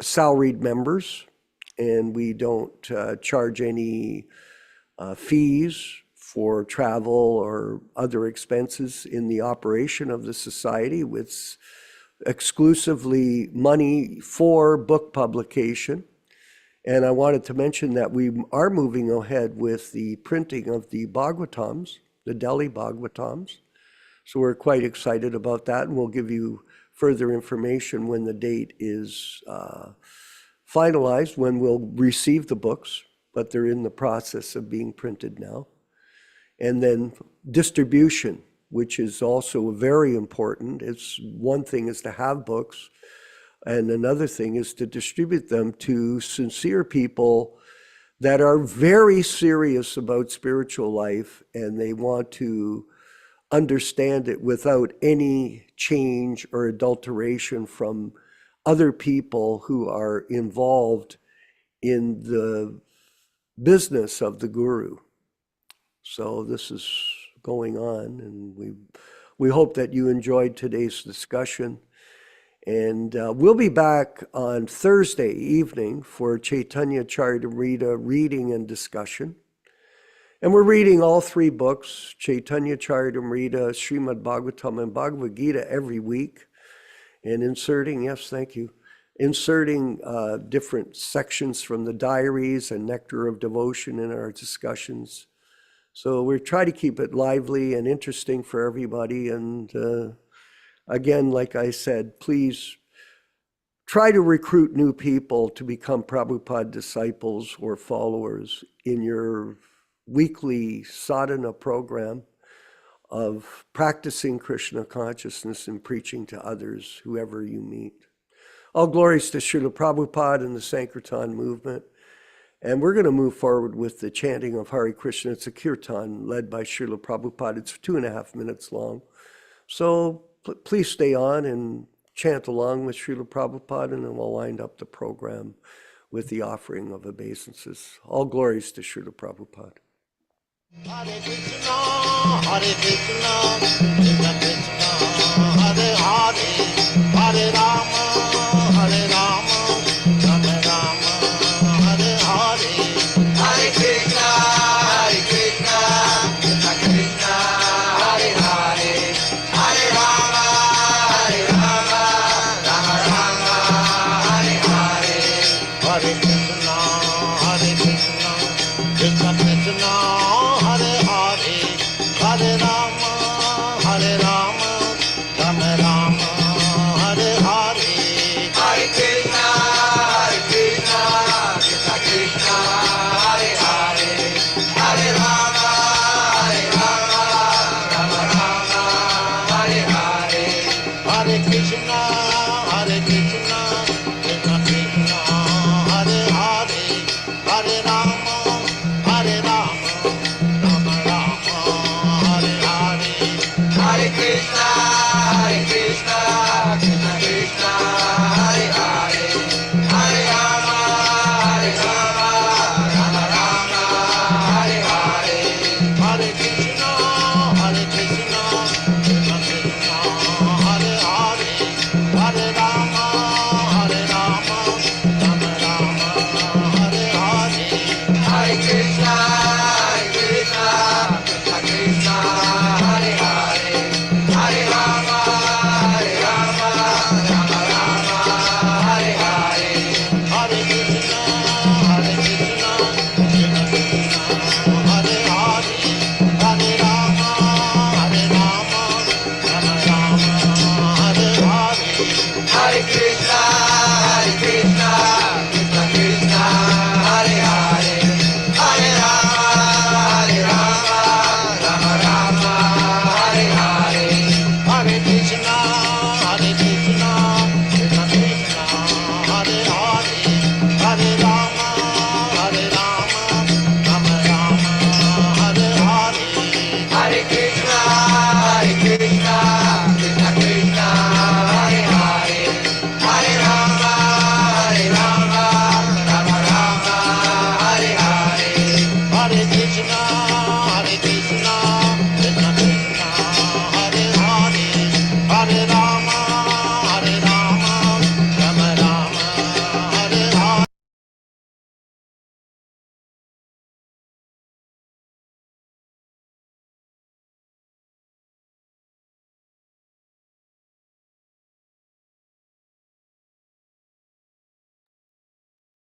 salaried members, and we don't charge any fees for travel or other expenses in the operation of the society. It's exclusively money for book publication. And I wanted to mention that we are moving ahead with the printing of the Bhagavatams, the Delhi Bhagavatams. So we're quite excited about that, and we'll give you further information when the date is finalized, when we'll receive the books, but they're in the process of being printed now. And then distribution, which is also very important. It's one thing is to have books, and another thing is to distribute them to sincere people that are very serious about spiritual life, and they want to understand it without any change or adulteration from other people who are involved in the business of the guru. So this is going on, and we hope that you enjoyed today's discussion. And we'll be back on Thursday evening for Chaitanya Charitamrita reading and discussion. And we're reading all three books, Chaitanya Charitamrita, Śrīmad-Bhāgavatam, and Bhagavad Gita every week. And inserting, yes, thank you, inserting different sections from the diaries and Nectar of Devotion in our discussions. So we try to keep it lively and interesting for everybody. And again, like I said, please try to recruit new people to become Prabhupada disciples or followers in your weekly sadhana program of practicing Krishna consciousness and preaching to others, whoever you meet. All glories to Śrīla Prabhupāda and the Sankirtan movement. And we're going to move forward with the chanting of Hare Krishna. It's a kirtan led by Śrīla Prabhupāda. It's 2.5 minutes long. So please stay on and chant along with Śrīla Prabhupāda, and then we'll wind up the program with the offering of obeisances. All glories to Śrīla Prabhupāda. Hare Krishna, Hare Krishna, Krishna Krishna, Hare Hare, Hare Rama, Hare Rama, Rama Rama, Hare Hare. Hare Krishna, Hare Krishna, Krishna Krishna, Hare Hare, Hare Rama, Hare Rama, Rama Rama, Hare Hare. Hare Krishna, Hare Krishna, Krishna Krishna, Hare Rama, Hare Rama, Rama Rama, Hare Hare. Hare Krishna, Hare Krishna, Krishna Krishna, Hare Hare, Hare Rama, Hare Rama, Rama Rama, Hare Hare. Hare Krishna, Hare Krishna, Krishna Krishna, Hare Hare, Hare Rama.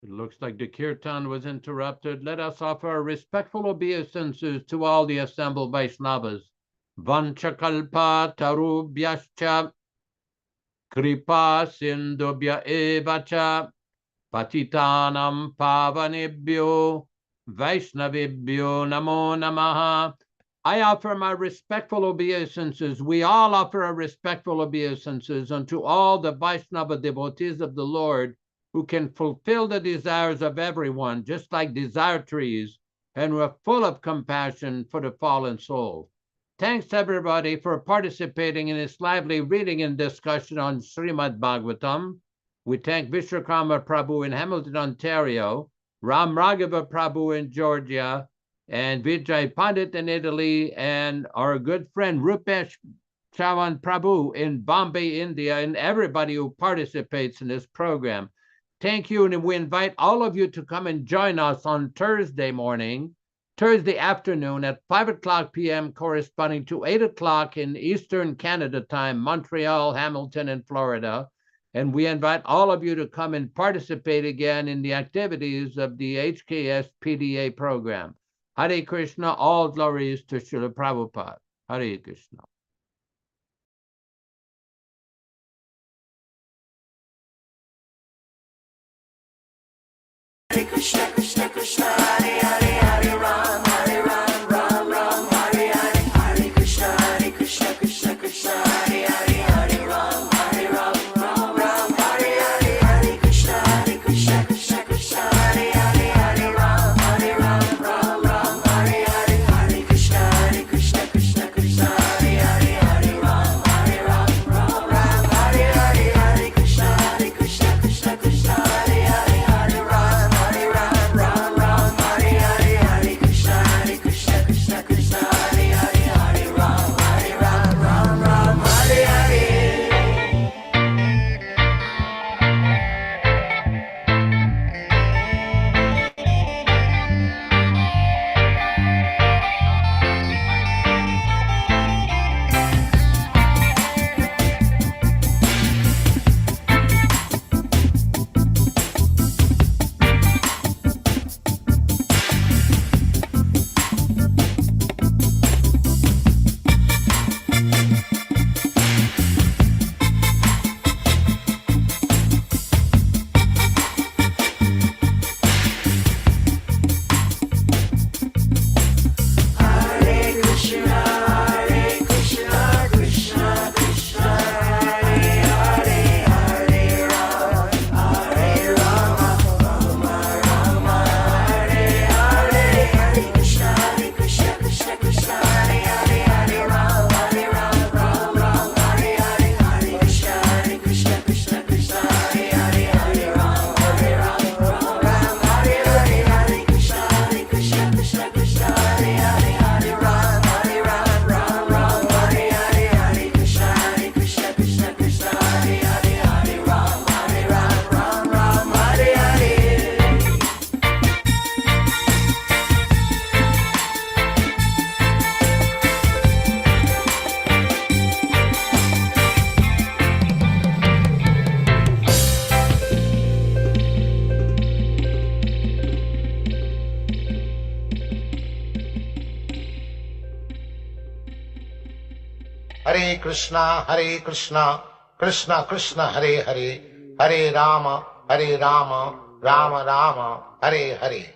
It looks like the kirtan was interrupted. Let us offer our respectful obeisances to all the assembled Vaishnavas. Vanchakalpa tarubhyascha kripa sindubhya evacha patitanam pavanebhyo Vaishnavibhyo namo namaha. I offer my respectful obeisances. We all offer our respectful obeisances unto all the Vaishnava devotees of the Lord who can fulfill the desires of everyone, just like desire trees, and who are full of compassion for the fallen soul. Thanks everybody for participating in this lively reading and discussion on Śrīmad-Bhāgavatam. We thank Vishwakarma Prabhu in Hamilton, Ontario, Ram Raghava Prabhu in Georgia, and Vijay Pandit in Italy, and our good friend Rupesh Chavan Prabhu in Bombay, India, and everybody who participates in this program. Thank you, and we invite all of you to come and join us on Thursday afternoon at 5:00 p.m., corresponding to 8:00 in Eastern Canada time, Montreal, Hamilton, and Florida. And we invite all of you to come and participate again in the activities of the HKS PDA program. Hare Krishna, all glories to Śrīla Prabhupāda. Hare Krishna. Hare Krishna, Krishna Krishna, Hare Hare, Hare Ram, Ram Ram, Hare Hare. Hare Krishna, Krishna Krishna, Hare Hare, Hare Ram, Ram Hare Hare. Hare Krishna, Krishna Krishna, Hare Hare, Hare Ram, Ram Hare Hare. Hare Krishna, Krishna Krishna, Hare Hare, Hare Ram, Ram Hare Hare. Hare Krishna, Krishna Krishna, Hare Hare, Hare Ram, Ram Hare Hare. Hare Krishna, Krishna Krishna, Hare Hare, Hare Ram, Ram Hare Hare. Hare Krishna, Krishna Krishna, Hare Hare, Hare Rama, Rama Hare Hare. Hare Krishna, Krishna Krishna, Hare Hare, Hare Ram, Ram Hare Hare. Hare Krishna, Krishna Krishna, Hare Hare, Hare Ram, Ram Hare Hare. Hare Krishna, Krishna Krishna, Hare Hare, Hare Ram, Ram Hare Hare. Hare Krishna, Krishna Krishna, Hare Hare, Hare Ram, Ram Hare Hare. Hare Krishna, Krishna Krishna, Hare Hare, Hare Rama, Rama Rama, Hare Hare.